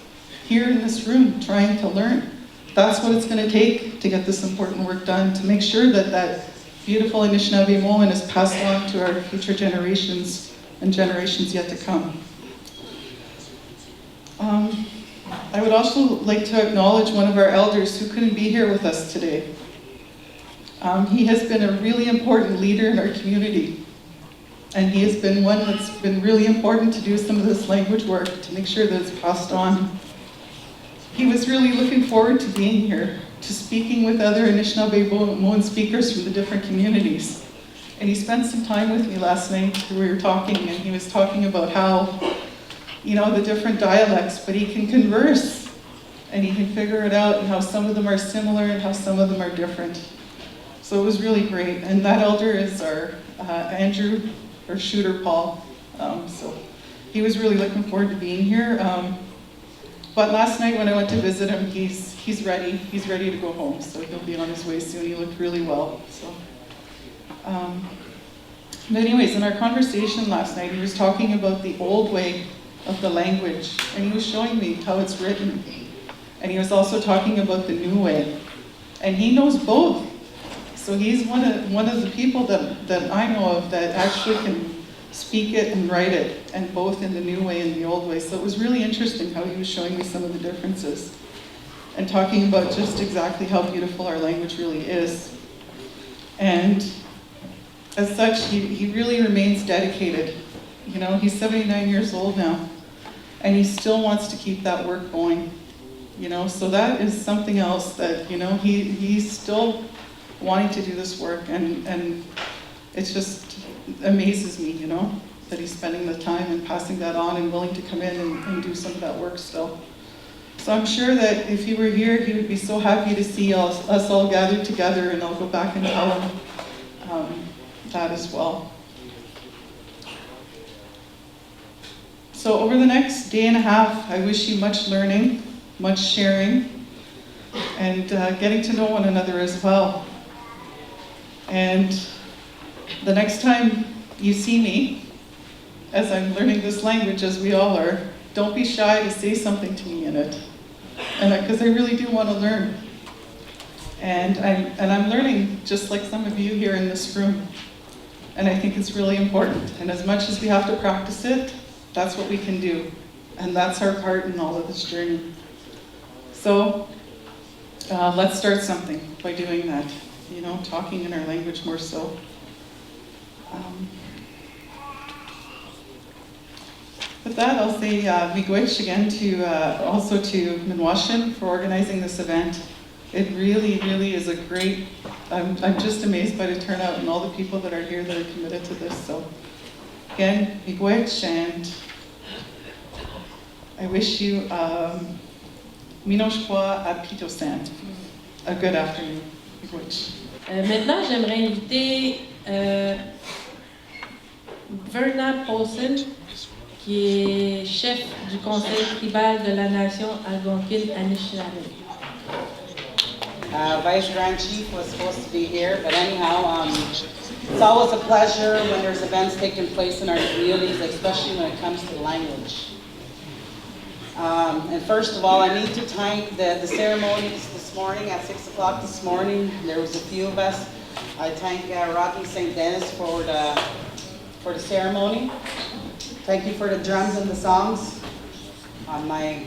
here in this room trying to learn, that's what it's going to take to get this important work done, to make sure that that beautiful Anishinaabe Moan is passed on to our future generations and generations yet to come. I would also like to acknowledge one of our elders who couldn't be here with us today. He has been a really important leader in our community. And he has been one that's been really important to do some of this language work to make sure that it's passed on. He was really looking forward to being here, to speaking with other Anishinaabe Moan speakers from the different communities. And he spent some time with me last night. We were talking, and he was talking about how, the different dialects, but he can converse, and he can figure it out, and how some of them are similar and how some of them are different. So it was really great. And that elder is our Andrew, or Shooter Paul. So he was really looking forward to being here. But last night when I went to visit him, he's ready. He's ready to go home, so he'll be on his way soon. He looked really well. So, but anyways, in our conversation last night, he was talking about the old way of the language, and he was showing me how it's written. And he was also talking about the new way, and he knows both. So he's one of the people that I know of that actually can speak it and write it, and both in the new way and the old way. So it was really interesting how he was showing me some of the differences and talking about just exactly how beautiful our language really is. And as such, he really remains dedicated. He's 79 years old now, and he still wants to keep that work going. So that is something else that, he's still wanting to do this work, and it just amazes me, that he's spending the time and passing that on and willing to come in and do some of that work still. So I'm sure that if he were here, he would be so happy to see us all gathered together, and I'll go back and tell him that as well. So over the next day and a half, I wish you much learning, much sharing, and getting to know one another as well. And the next time you see me, as I'm learning this language, as we all are, don't be shy to say something to me in it. And because I really do want to learn. And I'm learning just like some of you here in this room. And I think it's really important. And as much as we have to practice it, that's what we can do. And that's our part in all of this journey. So let's start something by doing that. Talking in our language more so. With that, I'll say miigwech again also to Minwashin for organizing this event. It really, really is a great, I'm just amazed by the turnout and all the people that are here that are committed to this. So again, miigwech, and I wish you minoshkwa a pitosant. A good afternoon. Miigwech. Maintenant, j'aimerais inviter Verna Paulson, qui est chef du conseil tribal de la nation algonquine Anishinaabe. Vice Grand Chief was supposed to be here, but anyhow, it's always a pleasure when there's events taking place in our communities, especially when it comes to language. And first of all, I need to thank the ceremonies this morning at 6 o'clock this morning. There was a few of us. I thank Rocky St. Dennis for the ceremony. Thank you for the drums and the songs. on my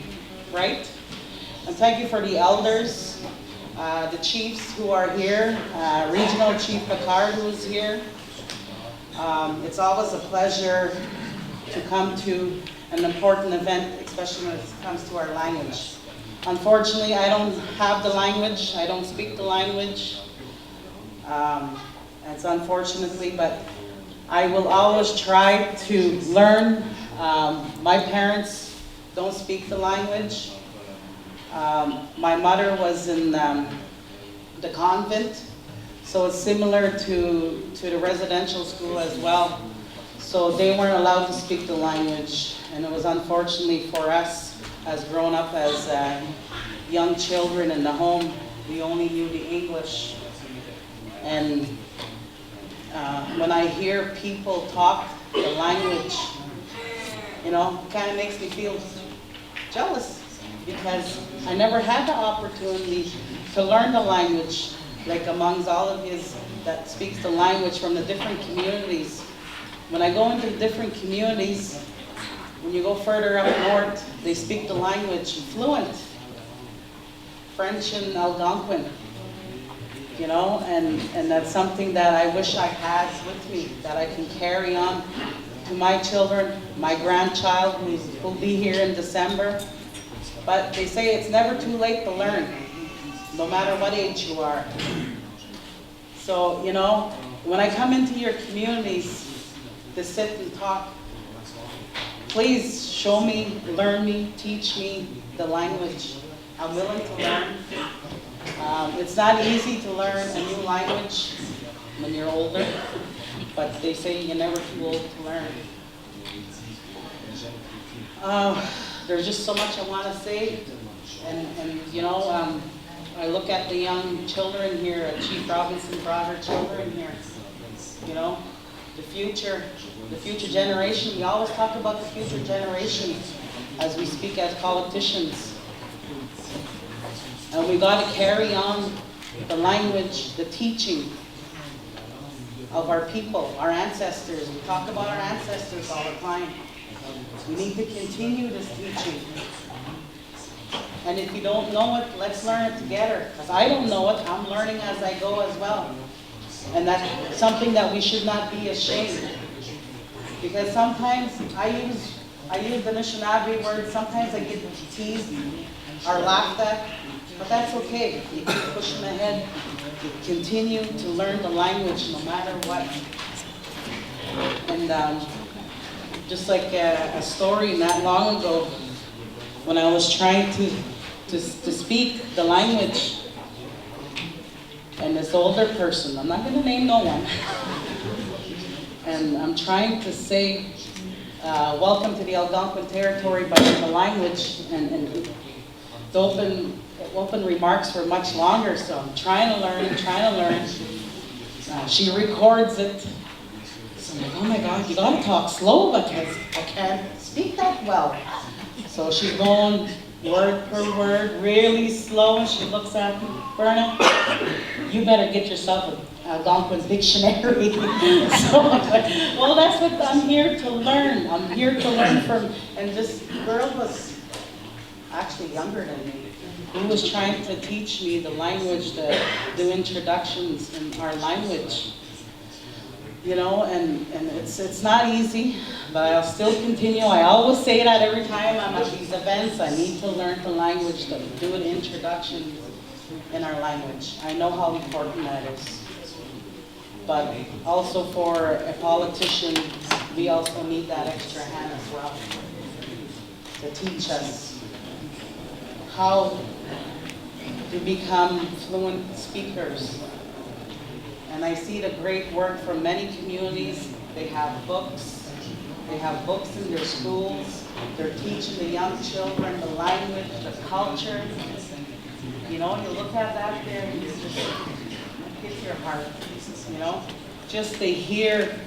right. And thank you for the elders, the chiefs who are here, Regional Chief Picard who is here. It's always a pleasure to come to an important event, especially when it comes to our language. Unfortunately, I don't have the language. I don't speak the language. It's unfortunately, but I will always try to learn. My parents don't speak the language. My mother was in the convent, so it's similar to the residential school as well. So they weren't allowed to speak the language, and it was unfortunately for us as grown up as young children in the home, we only knew the English. And when I hear people talk the language, you know, it kind of makes me feel jealous because I never had the opportunity to learn the language like amongst all of you that speaks the language from the different communities. When I go into the different communities, when you go further up north, they speak the language fluent, French and Algonquin, you know, and that's something that I wish I had with me, that I can carry on to my children, my grandchild who'll be here in December. But they say it's never too late to learn, no matter what age you are. So, you know, when I come into your communities to sit and talk, please show me, learn me, teach me the language. I'm willing to learn. It's not easy to learn a new language when you're older, but they say you're never too old to learn. There's just so much I want to say, and you know, I look at the young children here. Chief Robinson brought her children here. You know, the future generation. We always talk about the future generation as we speak as politicians. And we got to carry on the language, the teaching of our people, our ancestors. We talk about our ancestors all the time. We need to continue this teaching. And if you don't know it, let's learn it together. Because I don't know it, I'm learning as I go as well. And that's something that we should not be ashamed. Because sometimes I use the Anishinaabe word, sometimes I get teased or laughed at, but that's okay. You keep pushing ahead, you continue to learn the language no matter what. And just like a story not long ago, when I was trying to speak the language, and this older person, I'm not going to name no one, and I'm trying to say, welcome to the Algonquin territory, but in the language, and the open remarks were much longer, so I'm trying to learn. She records it. So I'm like, oh my God, you gotta talk slow because I can't speak that well. So she's going word per word, really slow, and she looks at me, Berna, you better get yourself an Algonquin dictionary. So I'm like, well, that's what I'm here to learn. I'm here to learn from, and this girl was actually younger than me, who was trying to teach me the language, to do introductions in our language. You know, and it's not easy, but I'll still continue. I always say that every time I'm at these events, I need to learn the language, to do an introduction in our language. I know how important that is. But also for a politician, we also need that extra hand as well to teach us how to become fluent speakers. And I see the great work from many communities. They have books. They have books in their schools. They're teaching the young children the language, the culture. You know, you look at that there and it just hits your heart, you know? Just to hear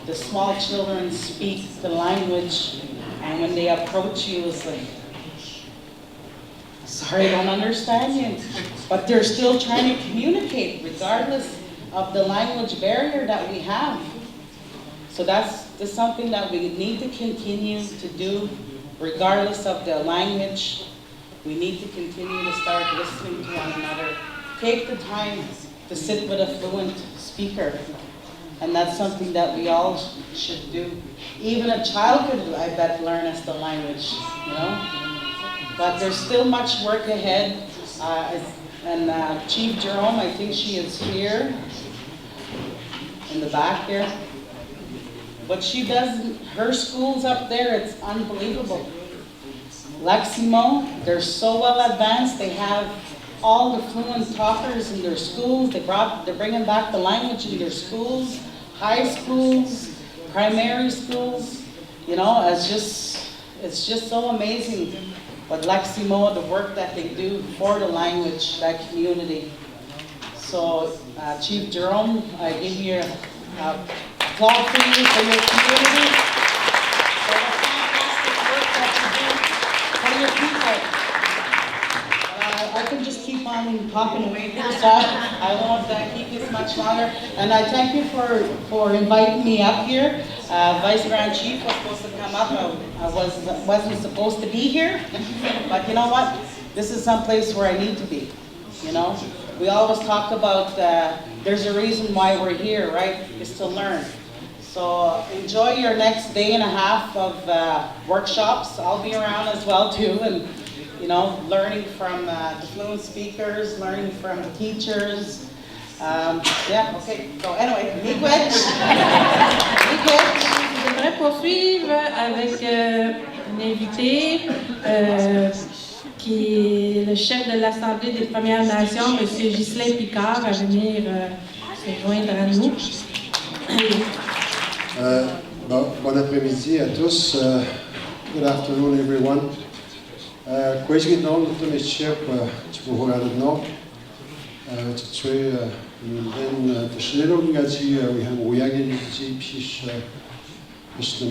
the small children speak the language, and when they approach you, it's like, sorry, I don't understand you. But they're still trying to communicate regardless of the language barrier that we have. So that's something that we need to continue to do regardless of the language, we need to continue to start listening to one another. Take the time to sit with a fluent speaker. And that's something that we all should do. Even a child could, I bet, learn us the language, you know? But there's still much work ahead. Chief Jerome, I think she is here, in the back here. What she does, her school's up there, it's unbelievable. Leximo, they're so well advanced, they have all the fluent talkers in their schools. They're bringing back the language in their schools, high schools, primary schools. You know, it's just so amazing what Leximo, the work that they do for the language, that community. So, Chief Jerome, I give you applause for you, for your community, for the fantastic work that you do for your people. I can just keep on talking away here, so I won't keep this much longer. And I thank you for inviting me up here. Vice Grand Chief was supposed to come up. I wasn't supposed to be here. But you know what? This is someplace where I need to be, you know? We always talk about there's a reason why we're here, right? Is to learn. So enjoy your next day and a half of workshops. I'll be around as well too, and you know, learning from the fluent speakers, learning from the teachers. Yeah, okay. So anyway, miigwech. Miigwech. J'aimerais poursuivre avec un invité qui est le chef de l'Assemblée des Premières Nations, M. Ghislain Picard, à venir se joindre à nous. Bon après-midi à tous. Good afternoon, everyone. Kwezgit no, to mi chip, chibuhorad no. Tchwe, then the shnelo gaji, we have uyagin ji pish, Mr.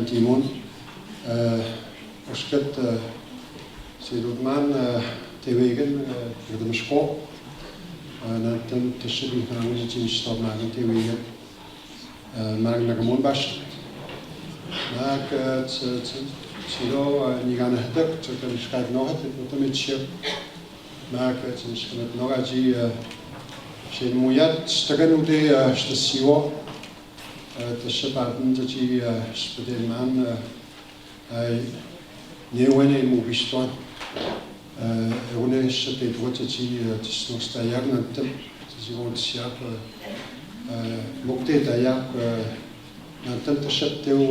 Timon. Osket, Sidman, Tewegen, the Mishko. Then the shipping family team stop Magan Tewegen. Magna Gamunbash. Mag, Silo, Nigana Hedek, to the Sky Nohat, the midship. Mag, it's Nogaji, Shin Muyat, Staganude, the Siwo, the ship at Ntaji, Spadelman, I knew any movie stone. One ship it what to see, to Snowstayan and Tim, as you won't see up. Mukte Dayak, Nantan the ship till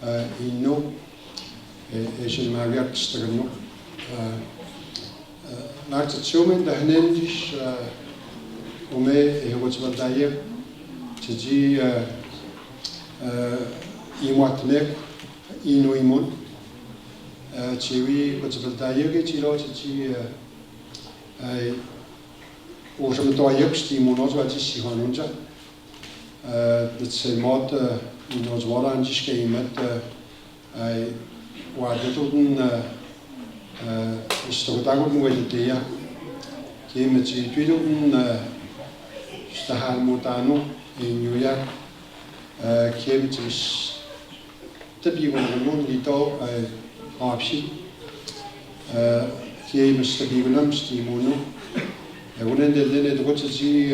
no. Asian Marriott Stagano. Maakt het zo min de Henendisch ome wat daje te ji imatnek ino imon chewi wat daje ge chilo te ji ai o什么多也是imon os wat ji hanunja dit se mod nos waran ji ke met ai Wadetuden ist doch da gut nur die ja mit die Twiluden Stahal Mutano in New York mit tabi und lito option mit tabi und stimono und in der Linie droht sie die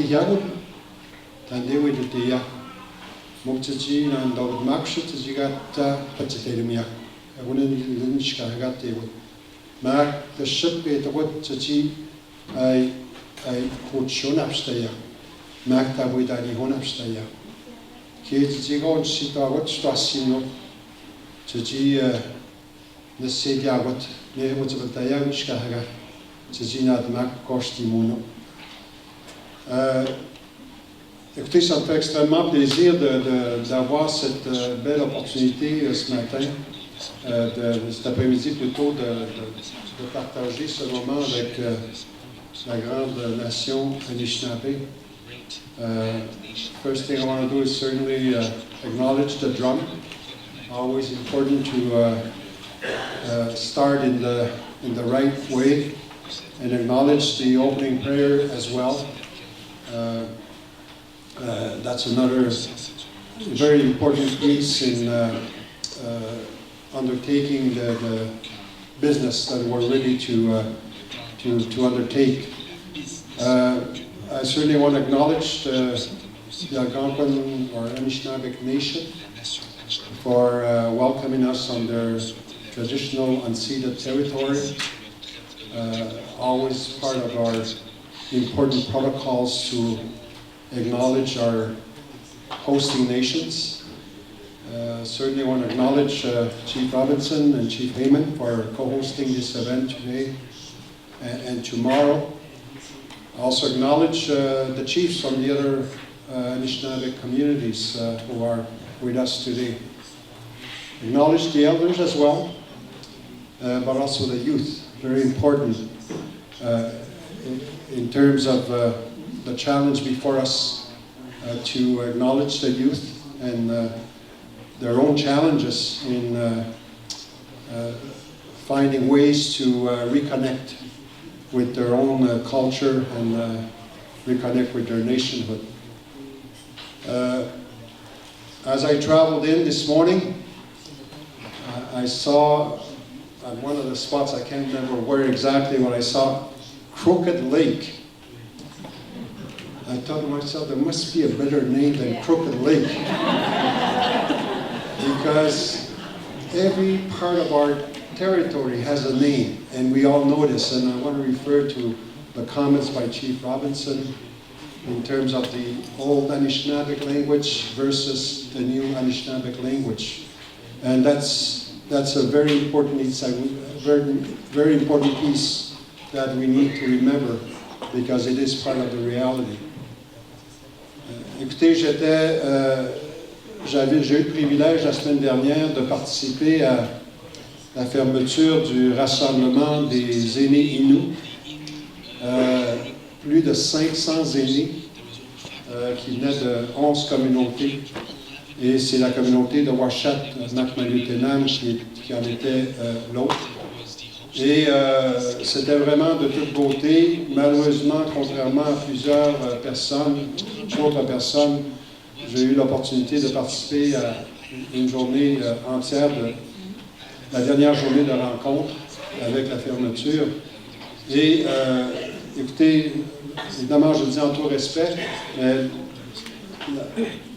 ja dann die ja Moktaji and David Makshut is you got Patiterimia. I wouldn't Linchka got the Mark the ship at the what Taji I coach Shonapstaya. Mark Tabudadi Honapstaya. Kids go sit out what Strassino Taji the Sedia what Nehemot of Tayanishka Haga Tajina the Mark Kosti Mono. Écoutez, ça me fait extrêmement plaisir d'avoir cette belle opportunité ce matin, cet après-midi plutôt, de partager ce moment avec la grande nation Anishinaabe. First thing I want to do is certainly acknowledge the drum. Always important to start in the right way and acknowledge the opening prayer as well. That's another very important piece in undertaking the business that we're ready to undertake. I certainly want to acknowledge the Algonquin or Anishinaabeg Nation for welcoming us on their traditional unceded territory. Always part of our important protocols to acknowledge our hosting nations. Certainly want to acknowledge Chief Robinson and Chief Heyman for co-hosting this event today and tomorrow. Also acknowledge the chiefs from the other Anishinaabe communities who are with us today. Acknowledge the elders as well, but also the youth. Very important in terms of the challenge before us to acknowledge the youth and their own challenges in finding ways to reconnect with their own culture and reconnect with their nationhood. As I traveled in this morning, I saw at one of the spots, I can't remember where exactly, what I saw, Crooked Lake. I thought to myself, there must be a better name than Crooked Lake. Because every part of our territory has a name, and we all know this, and I want to refer to the comments by Chief Robinson in terms of the old Anishinaabeg language versus the new Anishinaabeg language. And that's a very important very important piece that we need to remember because it is part of the reality. Écoutez, j'ai eu le privilège la semaine dernière de participer à la fermeture du rassemblement des aînés Inuits. Plus de 500 aînés qui venaient de 11 communautés. Et c'est la communauté de Washat, Nakmalutenam, qui en était l'autre. Et c'était vraiment de toute beauté. Malheureusement, contrairement à plusieurs autres personnes, j'ai eu l'opportunité de participer à une journée entière, la dernière journée de rencontre avec la fermeture. Et écoutez, évidemment, je le dis en tout respect, mais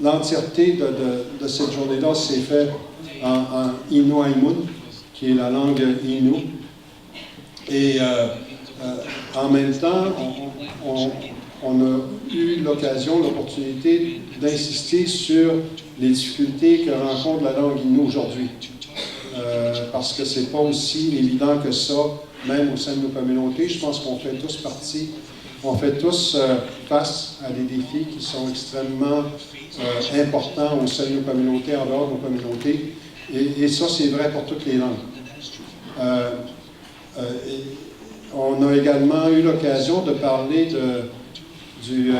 l'entièreté de cette journée-là s'est faite en Inuaimun, qui est la langue Innu. Et en même temps, on a eu l'opportunité d'insister sur les difficultés que rencontre la langue Innu aujourd'hui. Parce que c'est pas aussi évident que ça, même au sein de nos communautés. Je pense qu'on fait tous partie. On fait tous face à des défis qui sont extrêmement importants au sein de nos communautés, en dehors de nos communautés. Et ça, c'est vrai pour toutes les langues. On a également eu l'occasion de parler du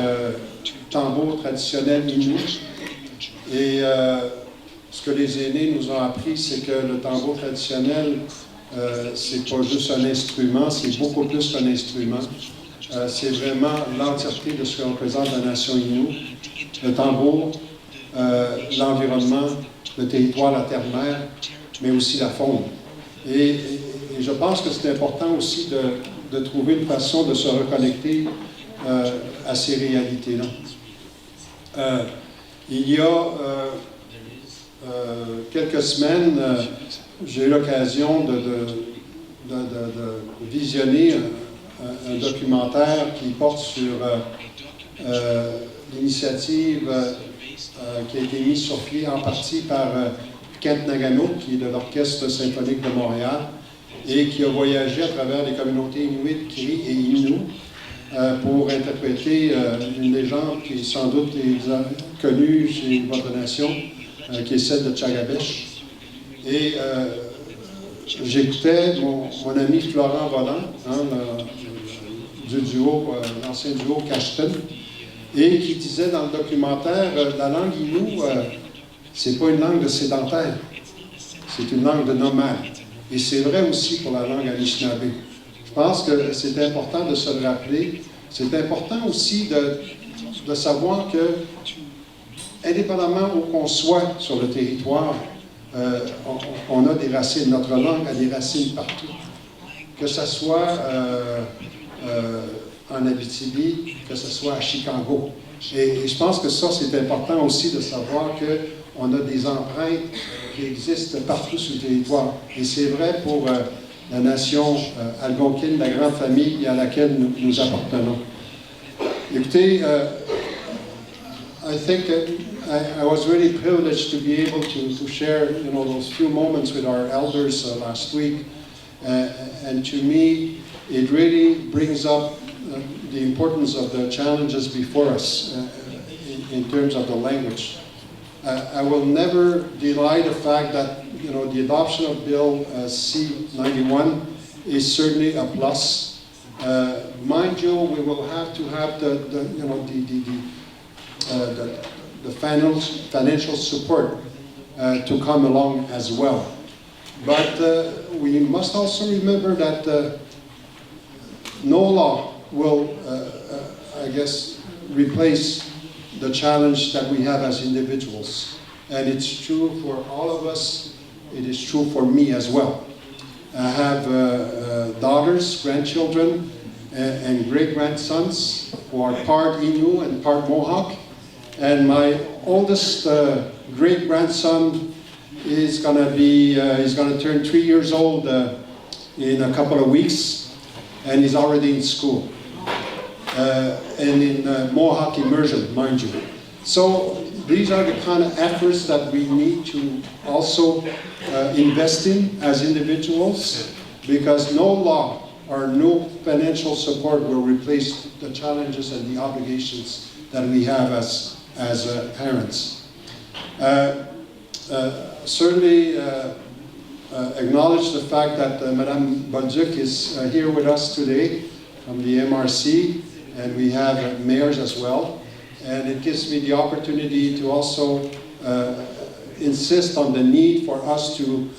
tambour traditionnel Innu. Et ce que les aînés nous ont appris, c'est que le tambour traditionnel, c'est pas juste un instrument, c'est beaucoup plus qu'un instrument. C'est vraiment l'entièreté de ce que représente la nation Innu. Le tambour, l'environnement, le territoire, la terre-mère, mais aussi la faune. Et je pense que c'est important aussi de trouver une façon de se reconnecter à ces réalités-là. Il y a quelques semaines, j'ai eu l'occasion de visionner un documentaire qui porte sur l'initiative qui a été mise sur pied en partie par Kent Nagano, qui est de l'Orchestre symphonique de Montréal, et qui a voyagé à travers les communautés Inuit, Cri et Innu pour interpréter une légende qui est sans doute connue chez votre nation, qui est celle de Tchagabesh. Et j'écoutais mon ami Florent Volant, du duo, l'ancien duo Cashton, et qui disait dans le documentaire, la langue Innu, c'est pas une langue de sédentaire, c'est une langue de nomade. Et c'est vrai aussi pour la langue Anishinaabe. Je pense que c'est important de se le rappeler. C'est important aussi de savoir que, indépendamment où qu'on soit sur le territoire, on a des racines, notre langue a des racines partout. Que ce soit en Abitibi, que ce soit à Chicago. Et je pense que ça, c'est important aussi de savoir qu'on a des empreintes qui existent partout sur le territoire. Et c'est vrai pour la nation algonquine, la grande famille à laquelle nous appartenons. Écoutez, I think I was really privileged to be able to share, those few moments with our elders last week. And to me, it really brings up the importance of the challenges before us in terms of the language. I will never deny the fact that the adoption of Bill C-91 is certainly a plus. Mind you, we will have to have the financial support to come along as well. But we must also remember that no law will, I guess, replace the challenge that we have as individuals. And it's true for all of us. It is true for me as well. I have daughters, grandchildren, and great-grandsons who are part Innu and part Mohawk. And my oldest great-grandson is going to turn 3 years old in a couple of weeks, and he's already in school. And in Mohawk immersion, mind you. So these are the kind of efforts that we need to also invest in as individuals, because no law or no financial support will replace the challenges and the obligations that we have as parents. Certainly acknowledge the fact that Madame Bolduc is here with us today from the MRC, and we have mayors as well. And it gives me the opportunity to also insist on the need for us to,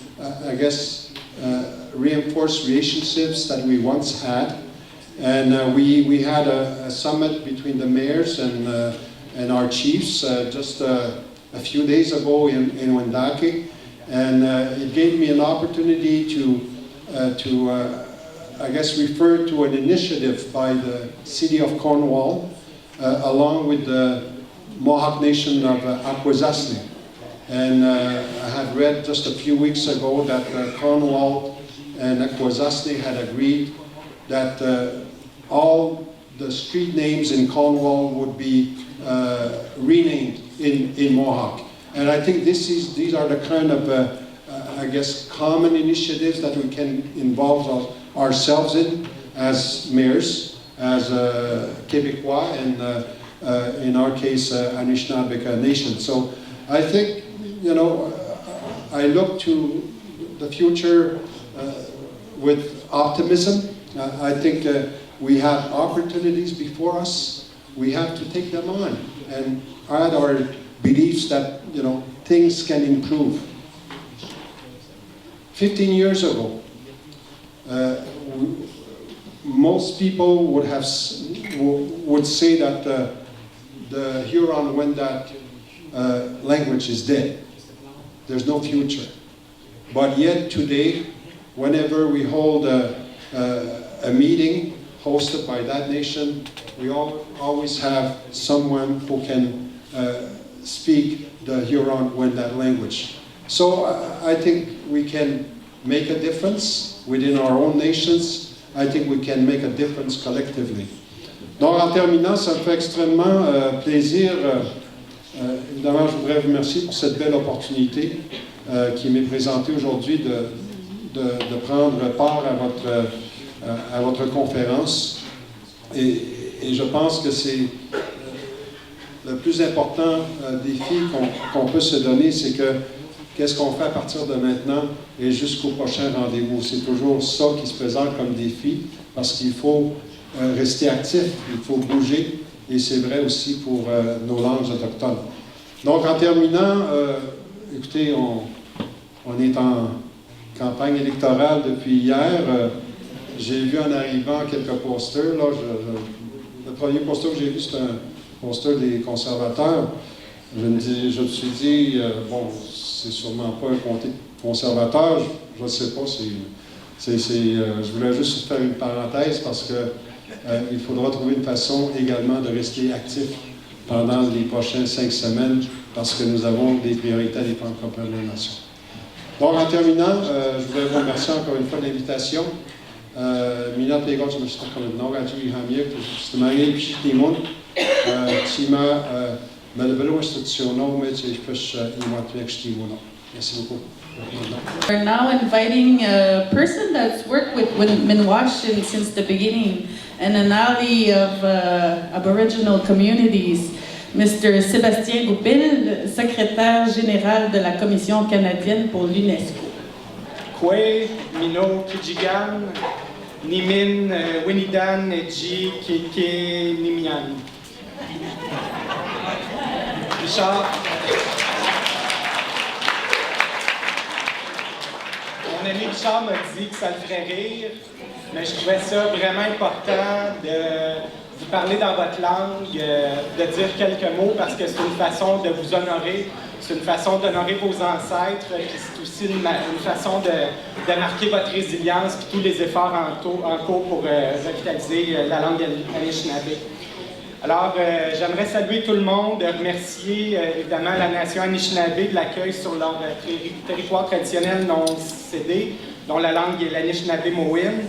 reinforce relationships that we once had. And we had a summit between the mayors and our chiefs just a few days ago in Wendake. And it gave me an opportunity to refer to an initiative by the City of Cornwall, along with the Mohawk Nation of Akwesasne. And I had read just a few weeks ago that Cornwall and Akwesasne had agreed that all the street names in Cornwall would be renamed in Mohawk. And I think these are the kind of, common initiatives that we can involve ourselves in as mayors, as Québécois, and in our case, Anishinaabe Nation. So I think, I look to the future with optimism. I think we have opportunities before us. We have to take them on and add our beliefs that, things can improve. 15 years ago, most people would say that the Huron-Wendat language is dead. There's no future. But yet today, whenever we hold a meeting hosted by that nation, we always have someone who can speak the Huron-Wendat language. So I think we can make a difference within our own nations. I think we can make a difference collectively. Donc en terminant, ça me fait extrêmement plaisir. Évidemment, je voudrais vous remercier pour cette belle opportunité qui m'est présentée aujourd'hui de prendre part à votre conférence. Et je pense que c'est le plus important défi qu'on peut se donner, c'est que qu'est-ce qu'on fait à partir de maintenant et jusqu'au prochain rendez-vous. C'est toujours ça qui se présente comme défi, parce qu'il faut rester actif, il faut bouger, et c'est vrai aussi pour nos langues autochtones. Donc en terminant, écoutez, on est en campagne électorale depuis hier. J'ai vu en arrivant quelques posters. Là, le premier poster que j'ai vu, c'est un poster des conservateurs. Je me suis dit, bon, c'est sûrement pas un comté conservateur, je ne sais pas, je voulais juste faire une parenthèse parce que il faudra trouver une façon également de rester actif pendant les prochaines 5 semaines parce que nous avons des priorités à des francophones de la nation. Donc, en terminant, je voudrais vous remercier encore une fois de l'invitation. Mina Pegos, je me suis dit, non, tu es mieux, je te marie, puis je t'ai montré. Tu m'as malgré institution, mais je peux y montrer que je t'ai montré. Merci beaucoup. We're now inviting a person that's worked with Minwashin since the beginning and an ally of Aboriginal communities, Mr. Sébastien Goupil, secrétaire général de la Commission canadienne pour l'UNESCO. Kwe, Mino, Kijigan, Nimin, Winidan, Eji, Keke, Nimian. Richard. Mon ami Richard m'a dit que ça le ferait rire, mais je trouvais ça vraiment important de vous parler dans votre langue, de dire quelques mots parce que c'est une façon de vous honorer, c'est une façon d'honorer vos ancêtres, c'est aussi une façon de marquer votre résilience et tous les efforts en cours pour revitaliser la langue Anishinaabe. Alors, j'aimerais saluer tout le monde, remercier évidemment la nation Anishinaabe de l'accueil sur leur territoire traditionnel non cédé, dont la langue est l'Anishinaabe-Mowin.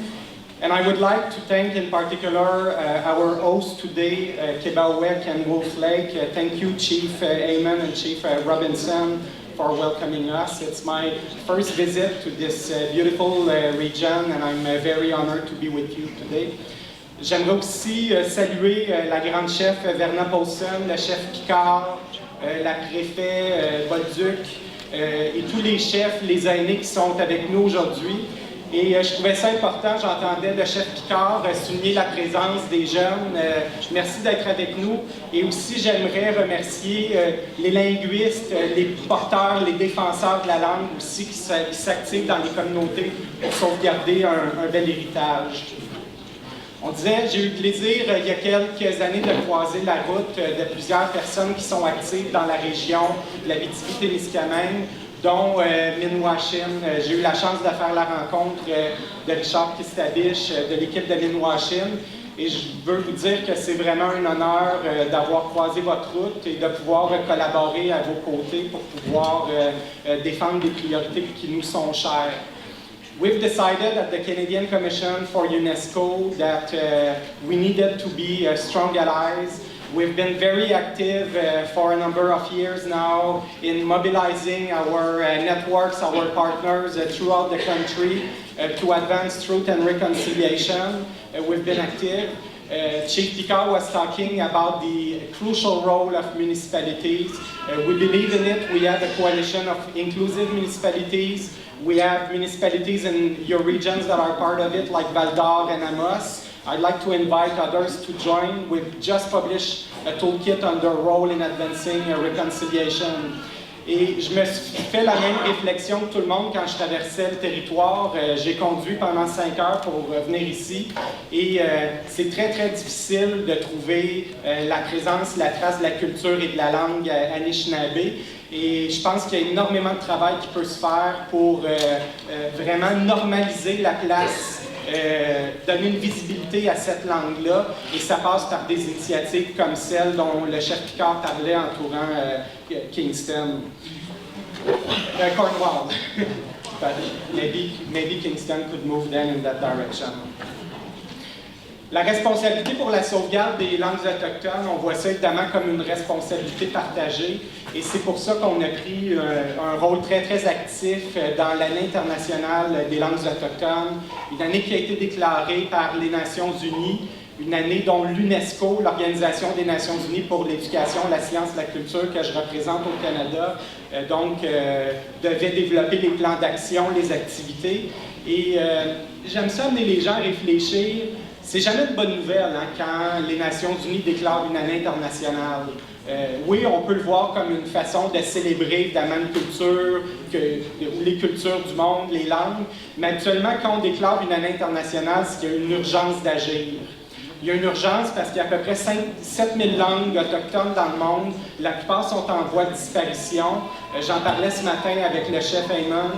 And I would like to thank in particular our hosts today, Kebawek and Wolf Lake. Thank you, Chief Amon and Chief Robinson, for welcoming us. It's my first visit to this beautiful region, and I'm very honored to be with you today. J'aimerais aussi saluer la grande chef Verna Paulson, le chef Picard, la préfet Bolduc et tous les chefs, les aînés qui sont avec nous aujourd'hui. Et je trouvais ça important, j'entendais le chef Picard souligner la présence des jeunes. Merci d'être avec nous. Et aussi, j'aimerais remercier les linguistes, les porteurs, les défenseurs de la langue aussi qui s'activent dans les communautés pour sauvegarder un bel héritage. On disait, j'ai eu le plaisir il y a quelques années de croiser la route de plusieurs personnes qui sont actives dans la région de la Abitibi-Témiscamingue, dont Minwashin. J'ai eu la chance de faire la rencontre de Richard Kistabiche, de l'équipe de Minwashin. Et je veux vous dire que c'est vraiment un honneur d'avoir croisé votre route et de pouvoir collaborer à vos côtés pour pouvoir défendre des priorités qui nous sont chères. We've decided at the Canadian Commission for UNESCO that we needed to be strong allies. We've been very active for a number of years now in mobilizing our networks, our partners throughout the country to advance truth and reconciliation. We've been active. Chief Picard was talking about the crucial role of municipalities. We believe in it. We have a coalition of inclusive municipalities. We have municipalities in your regions that are part of it, like Val-d'Or and Amos. I'd like to invite others to join. We've just published a toolkit on their role in advancing reconciliation. Et je me suis fait la même réflexion que tout le monde quand je traversais le territoire. J'ai conduit pendant 5 heures pour venir ici et c'est très, très difficile de trouver la présence, la trace de la culture et de la langue Anishinaabe. Et je pense qu'il y a énormément de travail qui peut se faire pour vraiment normaliser la place, donner une visibilité à cette langue-là, et ça passe par des initiatives comme celle dont le chef Picard parlait entourant Kingston. Cornwall. But maybe Kingston could move then in that direction. La responsabilité pour la sauvegarde des langues autochtones, on voit ça évidemment comme une responsabilité partagée et c'est pour ça qu'on a pris un rôle très très actif dans l'année internationale des langues autochtones, une année qui a été déclarée par les Nations Unies, une année dont l'UNESCO, l'Organisation des Nations Unies pour l'éducation, la science et la culture que je représente au Canada, devait développer les plans d'action, les activités et j'aime ça amener les gens à réfléchir. C'est jamais une bonne nouvelle quand les Nations Unies déclarent une année internationale. Oui, on peut le voir comme une façon de célébrer évidemment une culture, les cultures du monde, les langues, mais actuellement, quand on déclare une année internationale, c'est qu'il y a une urgence d'agir. Il y a une urgence parce qu'il y a à peu près 7 000 langues autochtones dans le monde. La plupart sont en voie de disparition. J'en parlais ce matin avec le chef Ayman.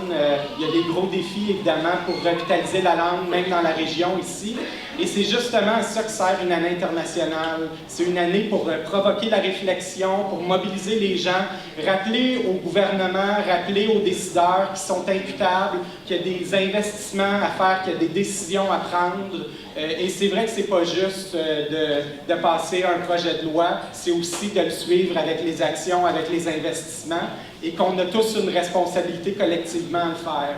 Il y a des gros défis, évidemment, pour revitaliser la langue, même dans la région ici. Et c'est justement à ça que sert une année internationale. C'est une année pour provoquer la réflexion, pour mobiliser les gens, rappeler au gouvernement, rappeler aux décideurs qui sont imputables, qu'il y a des investissements à faire, qu'il y a des décisions à prendre. Et c'est vrai que c'est pas juste de passer un projet de loi, c'est aussi de le suivre avec les actions, avec les investissements, et qu'on a tous une responsabilité collectivement à le faire.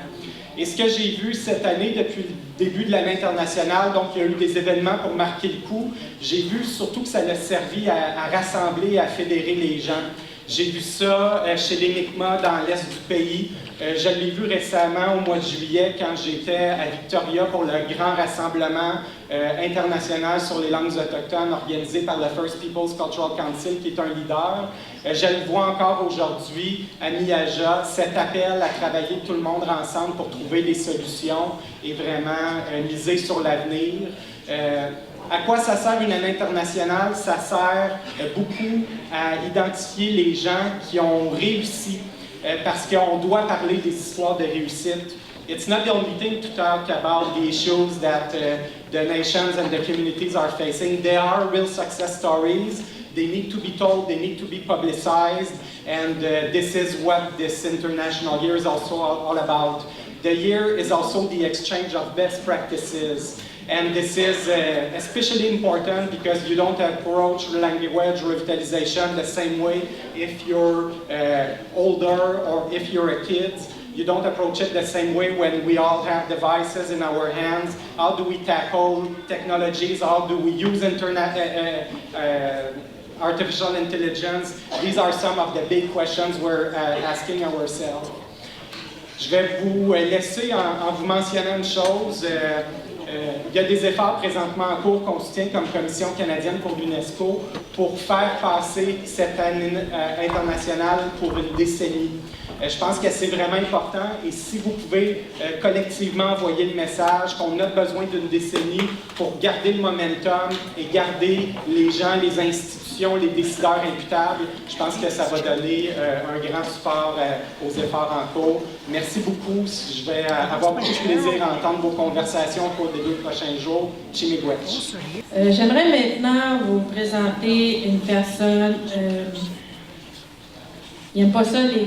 Et ce que j'ai vu cette année, depuis le début de l'année internationale, donc il y a eu des événements pour marquer le coup, j'ai vu surtout que ça a servi à rassembler et à fédérer les gens. J'ai vu ça chez les Mi'kmaq dans l'est du pays. Je l'ai vu récemment au mois de juillet quand j'étais à Victoria pour le grand rassemblement international sur les langues autochtones organisé par le First Peoples Cultural Council, qui est un leader. Je le vois encore aujourd'hui à miaja, cet appel à travailler tout le monde ensemble pour trouver des solutions et vraiment miser sur l'avenir. À quoi ça sert une année internationale? Ça sert beaucoup à identifier les gens qui ont réussi, parce qu'on doit parler des histoires de réussite. It's not the only thing to talk about the issues that the nations and the communities are facing. There are real success stories. They need to be told, they need to be publicized, and this is what this international year is also all about. The year is also the exchange of best practices. And this is especially important because you don't approach language revitalization the same way if you're older or if you're a kid. You don't approach it the same way when we all have devices in our hands. How do we tackle technologies? How do we use artificial intelligence? These are some of the big questions we're asking ourselves. Je vais vous laisser en vous mentionnant une chose. Il y a des efforts présentement en cours qu'on soutient comme Commission canadienne pour l'UNESCO pour faire passer cette année internationale pour une décennie. Je pense que c'est vraiment important et si vous pouvez collectivement envoyer le message qu'on a besoin d'une décennie pour garder le momentum et garder les gens, les institutions, les décideurs imputables, je pense que ça va donner un grand support aux efforts en cours. Merci beaucoup. Je vais avoir beaucoup de plaisir à entendre vos conversations au cours des 2 prochains jours. Chimigwech. J'aimerais maintenant vous présenter une personne. Il n'aime pas ça, les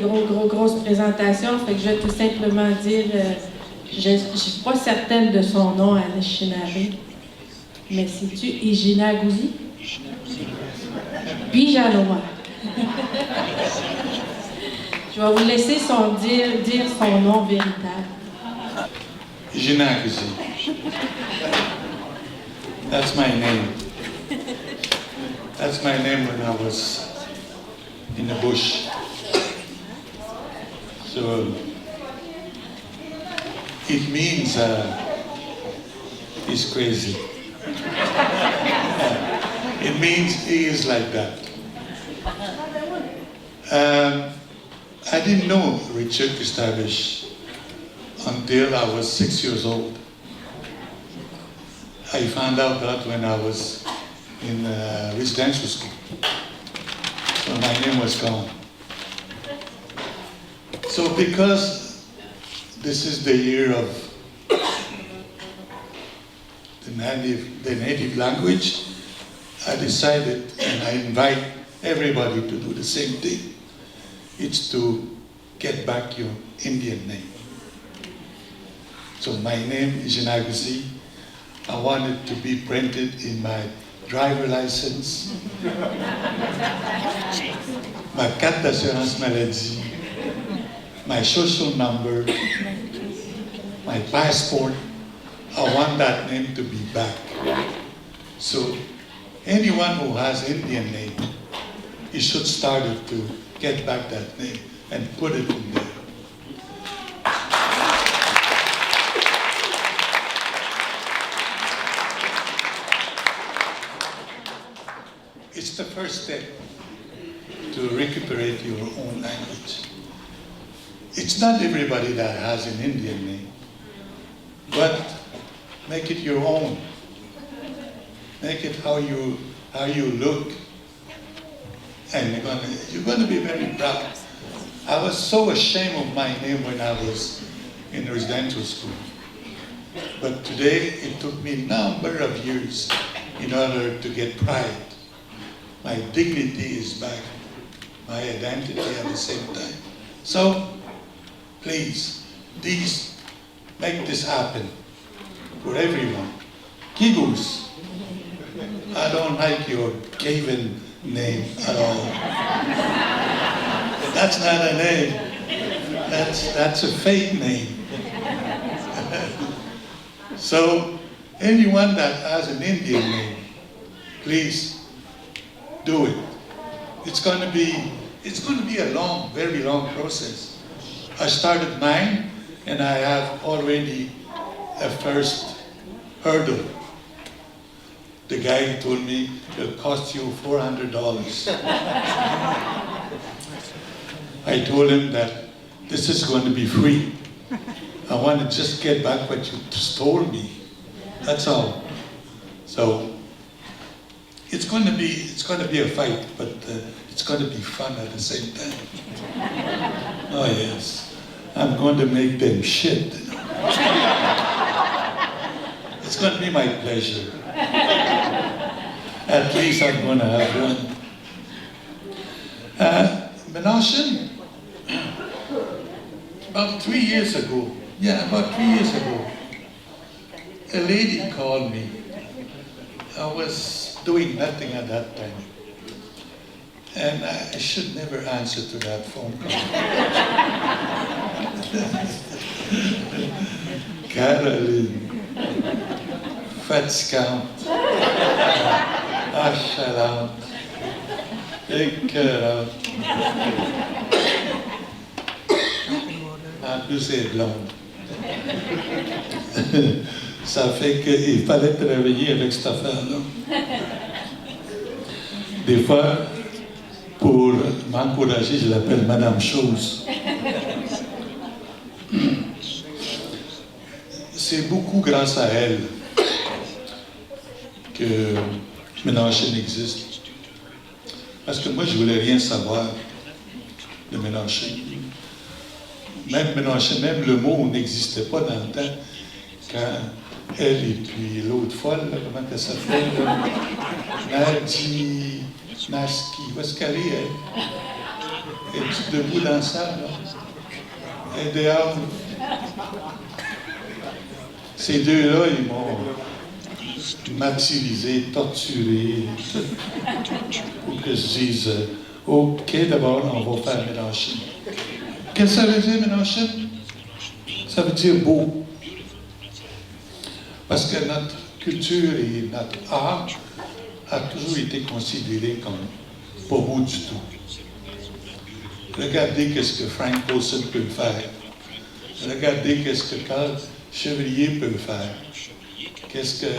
grosses présentations, fait que je vais tout simplement dire, je ne suis pas certaine de son nom à Anishinaabe, mais c'est-tu Ijinaguzi? Bijanoa. Je vais vous laisser dire son nom véritable. Ijinaguzi. That's my name. That's my name when I was in the bush. So it means he's crazy. It means he is like that. I didn't know Richard Gustavish until I was 6 years old. I found out that when I was in residential school. So my name was gone. So because this is the year of the native language, I decided, and I invite everybody to do the same thing. It's to get back your Indian name. So my name is Ijinaguzi. I want it to be printed in my driver license, my carte d'assurance maladie, my social number, my passport. I want that name to be back. So anyone who has Indian name, he should start it to get back that name and put it in there. It's the first step to recuperate your own language. It's not everybody that has an Indian name, but make it your own. Make it how you look. And you're gonna be very proud. I was so ashamed of my name when I was in residential school. But today, it took me a number of years in order to get pride. My dignity is back, my identity at the same time. So, please make this happen for everyone. Kigos, I don't like your Kevin name at all. That's not a name. That's a fake name. So, anyone that has an Indian name, please do it. It's going to be a long, very long process. I started mine, and I have already a first hurdle. The guy told me it'll cost you $400. I told him that this is going to be free. I want to just get back what you stole me. That's all. So it's going to be a fight, but it's going to be fun at the same time. Oh yes, I'm going to make them shit. It's going to be my pleasure. At least I'm going to have one. Menashe, about 3 years ago, a lady called me. I was doing nothing at that time. And I should never answer to that phone call. Caroline, fatigante, achalante, écœurante. En plus, elle est blonde. Ça fait qu'il fallait travailler avec cette affaire-là. Des fois, pour m'encourager, je l'appelle Madame Chose. C'est beaucoup grâce à elle que Ménaché existe. Parce que moi, je voulais rien savoir de Ménaché. Même Ménaché, même le mot n'existait pas dans le temps. Quand elle et puis l'autre folle, là, comment elle s'appelle? Naski, où est-ce qu'elle est, elle? Es-tu debout dans la salle, là? Elle est dehors. Ces deux-là, ils m'ont martyrisé, torturé, pour que je dise OK, d'abord, on va faire Ménaché. Qu'est-ce que ça veut dire, Ménaché? Ça veut dire beau. Parce que notre culture et notre art a toujours été considéré comme pas beau du tout. Regardez qu'est-ce que Frank Wilson peut faire. Regardez qu'est-ce que Carl Chevrier peut faire. Qu'est-ce que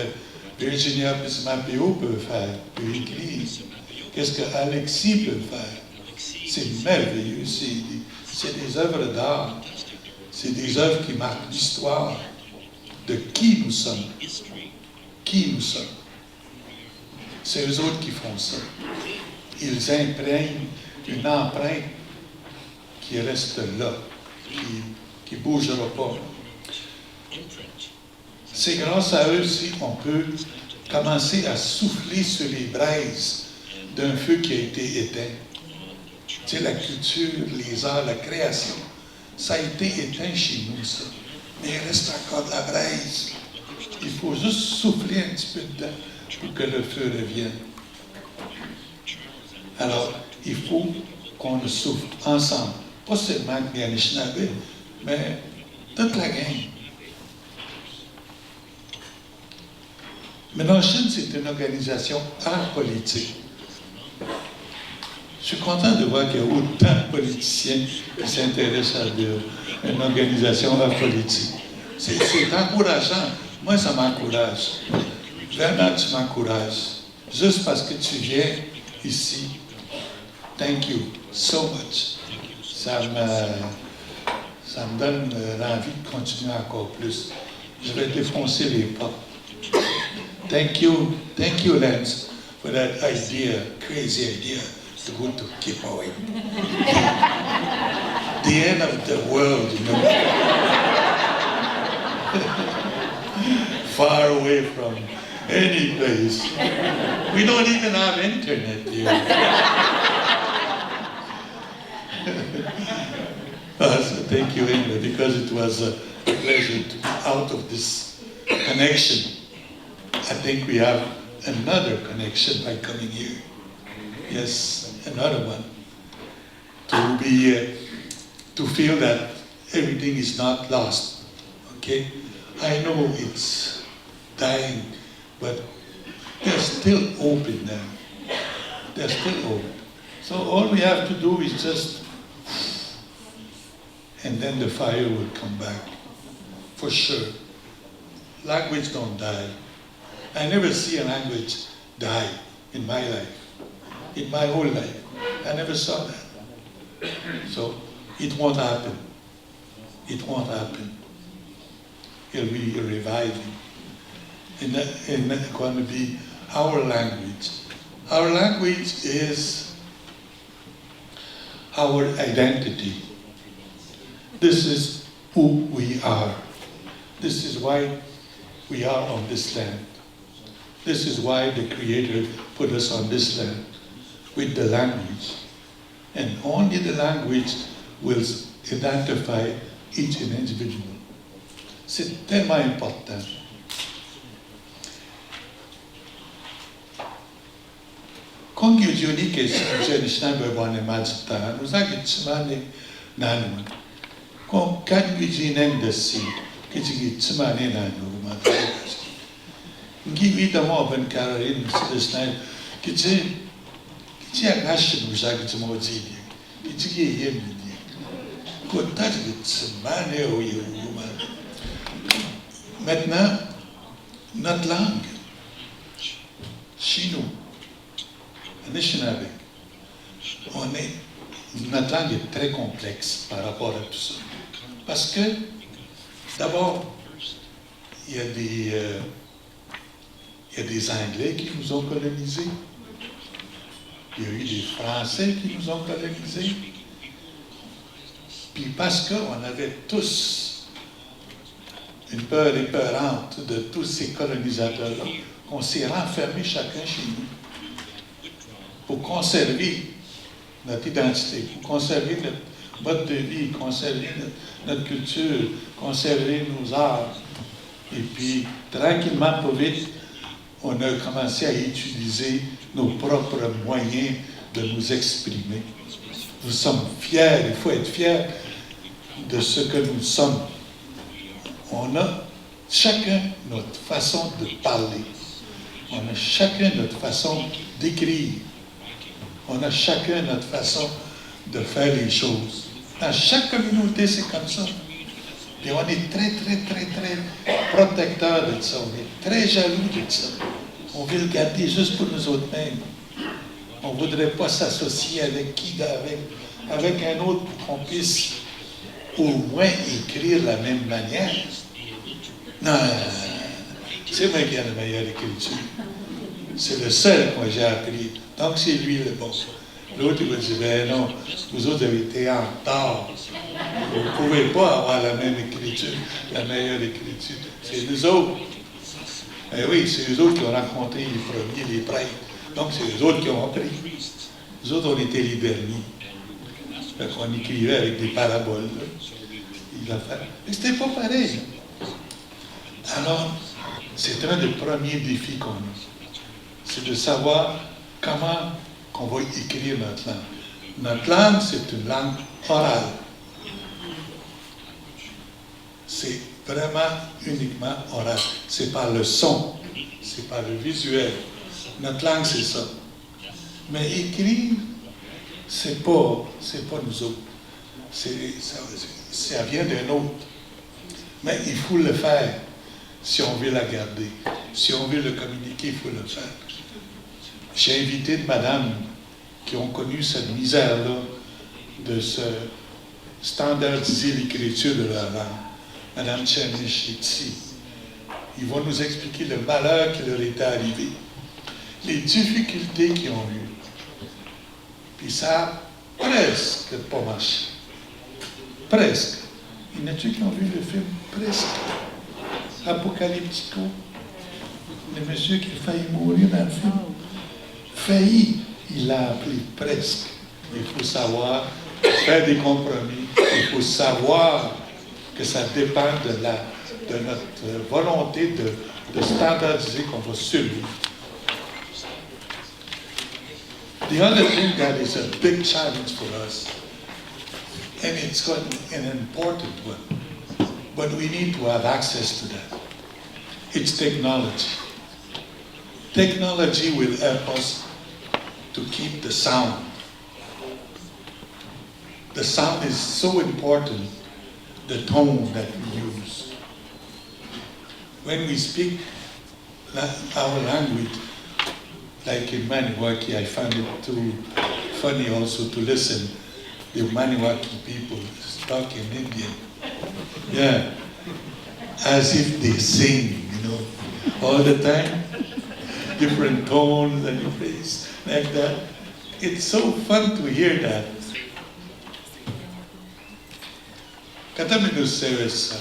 Virginia Pismapeo peut faire, peut écrire. Qu'est-ce que Alexis peut faire. C'est merveilleux. C'est des œuvres d'art. C'est des œuvres qui marquent l'histoire de qui nous sommes. Qui nous sommes. C'est eux autres qui font ça. Ils imprègnent une empreinte qui reste là, qui ne bougera pas. C'est grâce à eux si on peut commencer à souffler sur les braises d'un feu qui a été éteint. Tu sais, la culture, les arts, la création, ça a été éteint chez nous, ça. Mais il reste encore de la braise. Il faut juste souffler un petit peu dedans pour que le feu revienne. Alors, il faut qu'on le souffle ensemble. Pas seulement les Anishinaabe, mais toute la gang. Ménaché, c'est une organisation art politique. Je suis content de voir qu'il y a autant de politiciens qui s'intéressent à une organisation art politique. C'est encourageant. Moi, ça m'encourage. Vraiment, tu m'encourages. Juste parce que tu viens ici. Thank you so much. Ça me donne l'envie de continuer encore plus. Je vais défoncer les portes. Thank you, Lance, for that idea, crazy idea, to go to Kipaway. The end of the world, you know. Far away from any place. We don't even have internet here. So thank you, Ingrid, because it was a pleasure to be out of this connection. I think we have another connection by coming here. Yes, another one. To feel that everything is not lost. Okay? I know it's dying, but there's still hope in them. There's still hope. So all we have to do is just, and then the fire will come back, for sure. Language don't die. I never see a language die in my life, in my whole life. I never saw that. So it won't happen. It won't happen. It'll be reviving. And that's going to be our language. Our language is our identity. This is who we are. This is why we are on this land. This is why the Creator put us on this land, with the language. And only the language will identify each and individual. C'est tellement important. Kung yuni ke jenishna bebane majta, nuzagi tsmane nanu. Kung kan yujinen desi, kichigi tsmane nanu matay. Ngi da mo ben kararin sidesna, kichi agashin nuzagi tsmozidi, kichigi yemidi. Kotaji tsmane o yuma. Maintenant, notre langue, chez nous, Anishinaabe, notre langue est très complexe par rapport à tout ça. Parce que, d'abord, il y a des Anglais qui nous ont colonisés, il y a eu des Français qui nous ont colonisés, puis parce qu'on avait tous une peur épeurante de tous ces colonisateurs-là, qu'on s'est renfermés chacun chez nous pour conserver notre identité, pour conserver notre mode de vie, conserver notre culture, conserver nos arts. Et puis, tranquillement, pas vite, on a commencé à utiliser nos propres moyens de nous exprimer. Nous sommes fiers, il faut être fiers de ce que nous sommes. On a chacun notre façon de parler. On a chacun notre façon d'écrire. On a chacun notre façon de faire les choses. Dans chaque communauté, c'est comme ça. Et on est très, très, très, très protecteurs de ça. On est très jaloux de ça. On veut le garder juste pour nous autres mêmes. On ne voudrait pas s'associer avec un autre pour qu'on puisse au moins écrire de la même manière. Non, c'est moi qui ai la meilleure écriture. C'est le seul que j'ai appris. Donc c'est lui le bon. L'autre, il va dire, ben non, vous autres avez été en tort. Vous ne pouvez pas avoir la même écriture, la meilleure écriture. C'est nous autres. Eh oui, c'est eux autres qui ont rencontré les premiers, les prêtres. Donc c'est eux autres qui ont appris. Nous autres, on était les derniers. On écrivait avec des paraboles. Mais c'était pas pareil. Alors, c'est un des premiers défis qu'on a. C'est de savoir comment on va écrire notre langue. Notre langue, c'est une langue orale. C'est vraiment uniquement oral. C'est par le son, c'est par le visuel. Notre langue, c'est ça. Mais écrire, c'est pas nous autres. Ça vient d'un autre. Mais il faut le faire si on veut la garder. Si on veut le communiquer, il faut le faire. J'ai invité des madames qui ont connu cette misère-là de se standardiser l'écriture de leur langue. Madame Tchernish est ici. Ils vont nous expliquer le malheur qui leur était arrivé, les difficultés qu'ils ont eues. Puis ça a presque pas marché. Presque. Il y en a-tu qui ont vu le film Presque? Apocalyptico. Le monsieur qui a failli mourir dans le film. Failli, il l'a appelé Presque. Il faut savoir faire des compromis. Il faut savoir que ça dépend de notre volonté de standardiser qu'on va survivre. The other thing that is a big challenge for us, and it's an important one, but we need to have access to that. It's technology. Technology will help us to keep the sound. The sound is so important, the tone that we use. When we speak our language, like in Maniwaki, I found it too funny also to listen. The Maniwaki people talk in Indian. Yeah, as if they sing, all the time. Different tones and phrase like that. It's so fun to hear that. Kada minusewesa,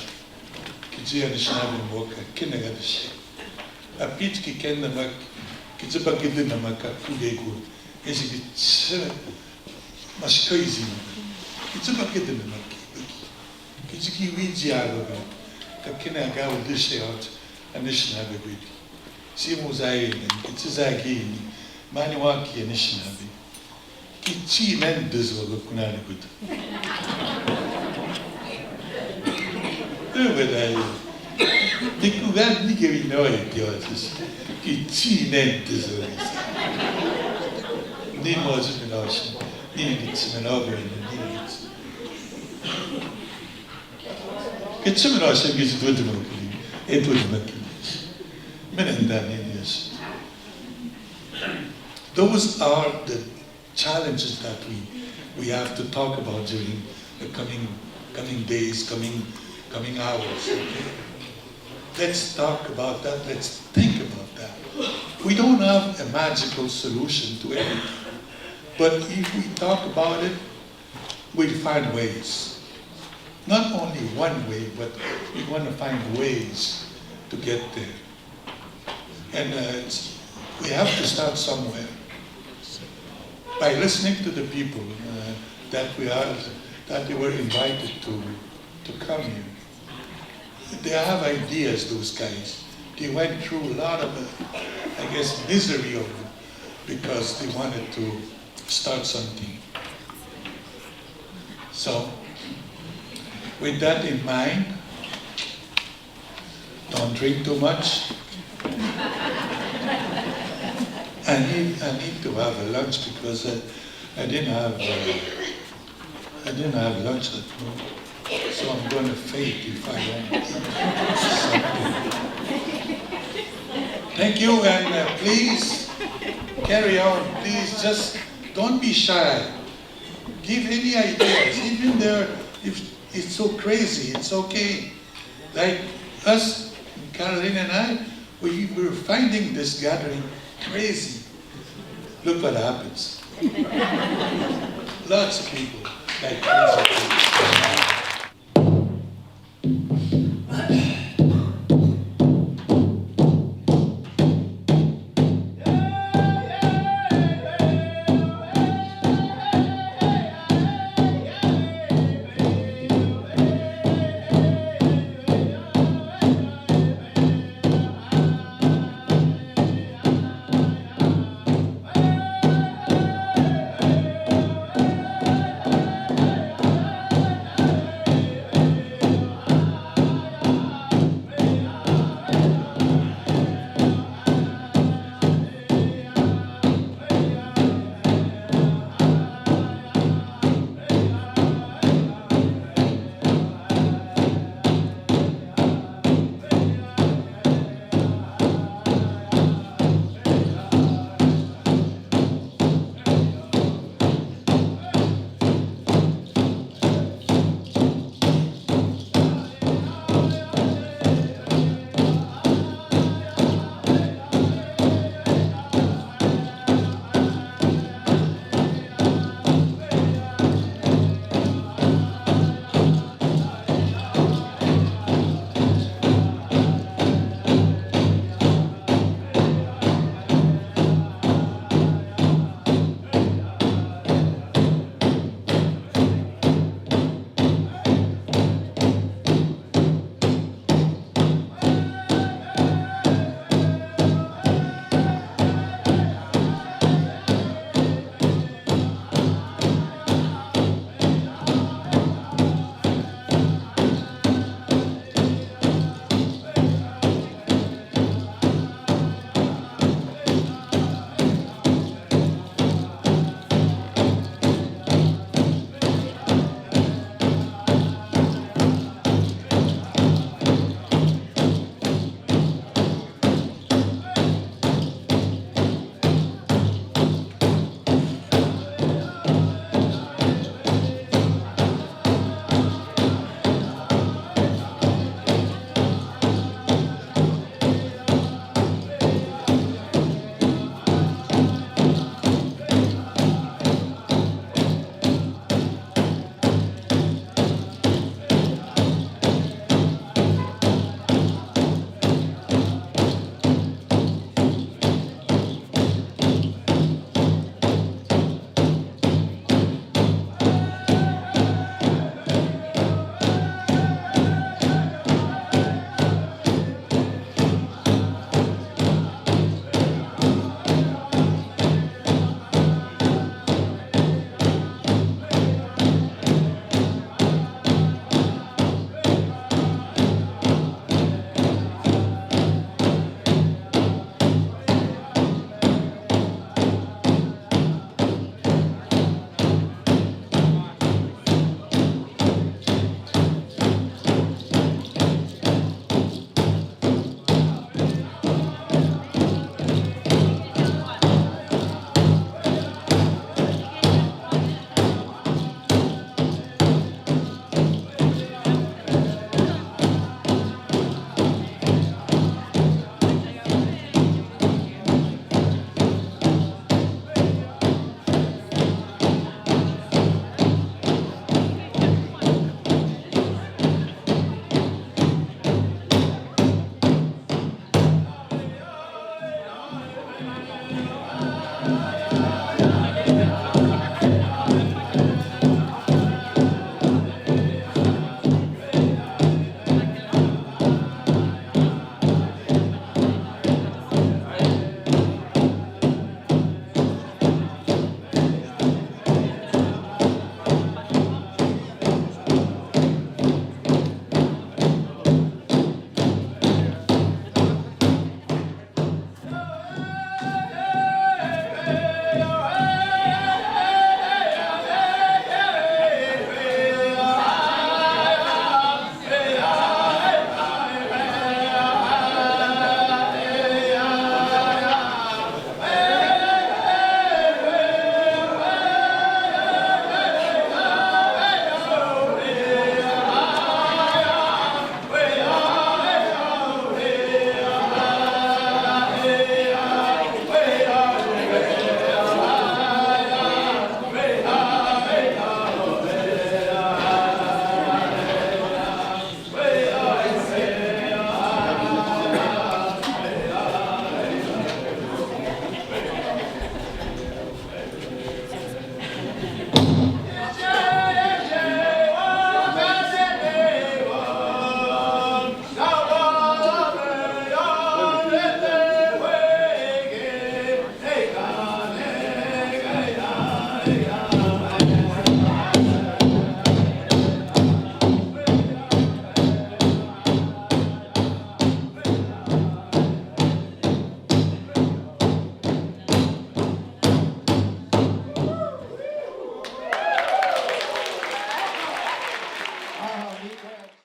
kijia nishnabi mwoka, kinagadishi. A pitch ki kenda mak, kijiba gidi na maka kugegu. Esi ki mas crazy. Kijiba gidi na maki. Kijiki wiji agoga. Kakina gawo dishe out, anishnabi wiki. Si muzai, kitizagi, Maniwaki anishnabi. Kichi men dezoga kunani kuta. Dico, che vi noi pioggi, che ci niente sono. Ni mozi mi nosci, ni dici mi novi, ni dici. Che ci mi nosci che ci due di macchini, e due di macchini. Me ne andani in yes. Those are the challenges that we have to talk about during the coming days, coming hours. Let's talk about that. Let's think about that. We don't have a magical solution to everything. But if we talk about it, we'll find ways. Not only one way, but we want to find ways to get there. And we have to start somewhere. By listening to the people that they were invited to come here. They have ideas, those guys. They went through a lot of, misery of it because they wanted to start something. So, with that in mind, don't drink too much. I need to have a lunch because I didn't have lunch at home. So I'm going to faint if I don't eat something. Thank you, and please carry on. Please just don't be shy. Give any ideas, even there. If it's so crazy, it's okay. Like us, Caroline and I, we were finding this gathering crazy. Look what happens. Lots of people like crazy people.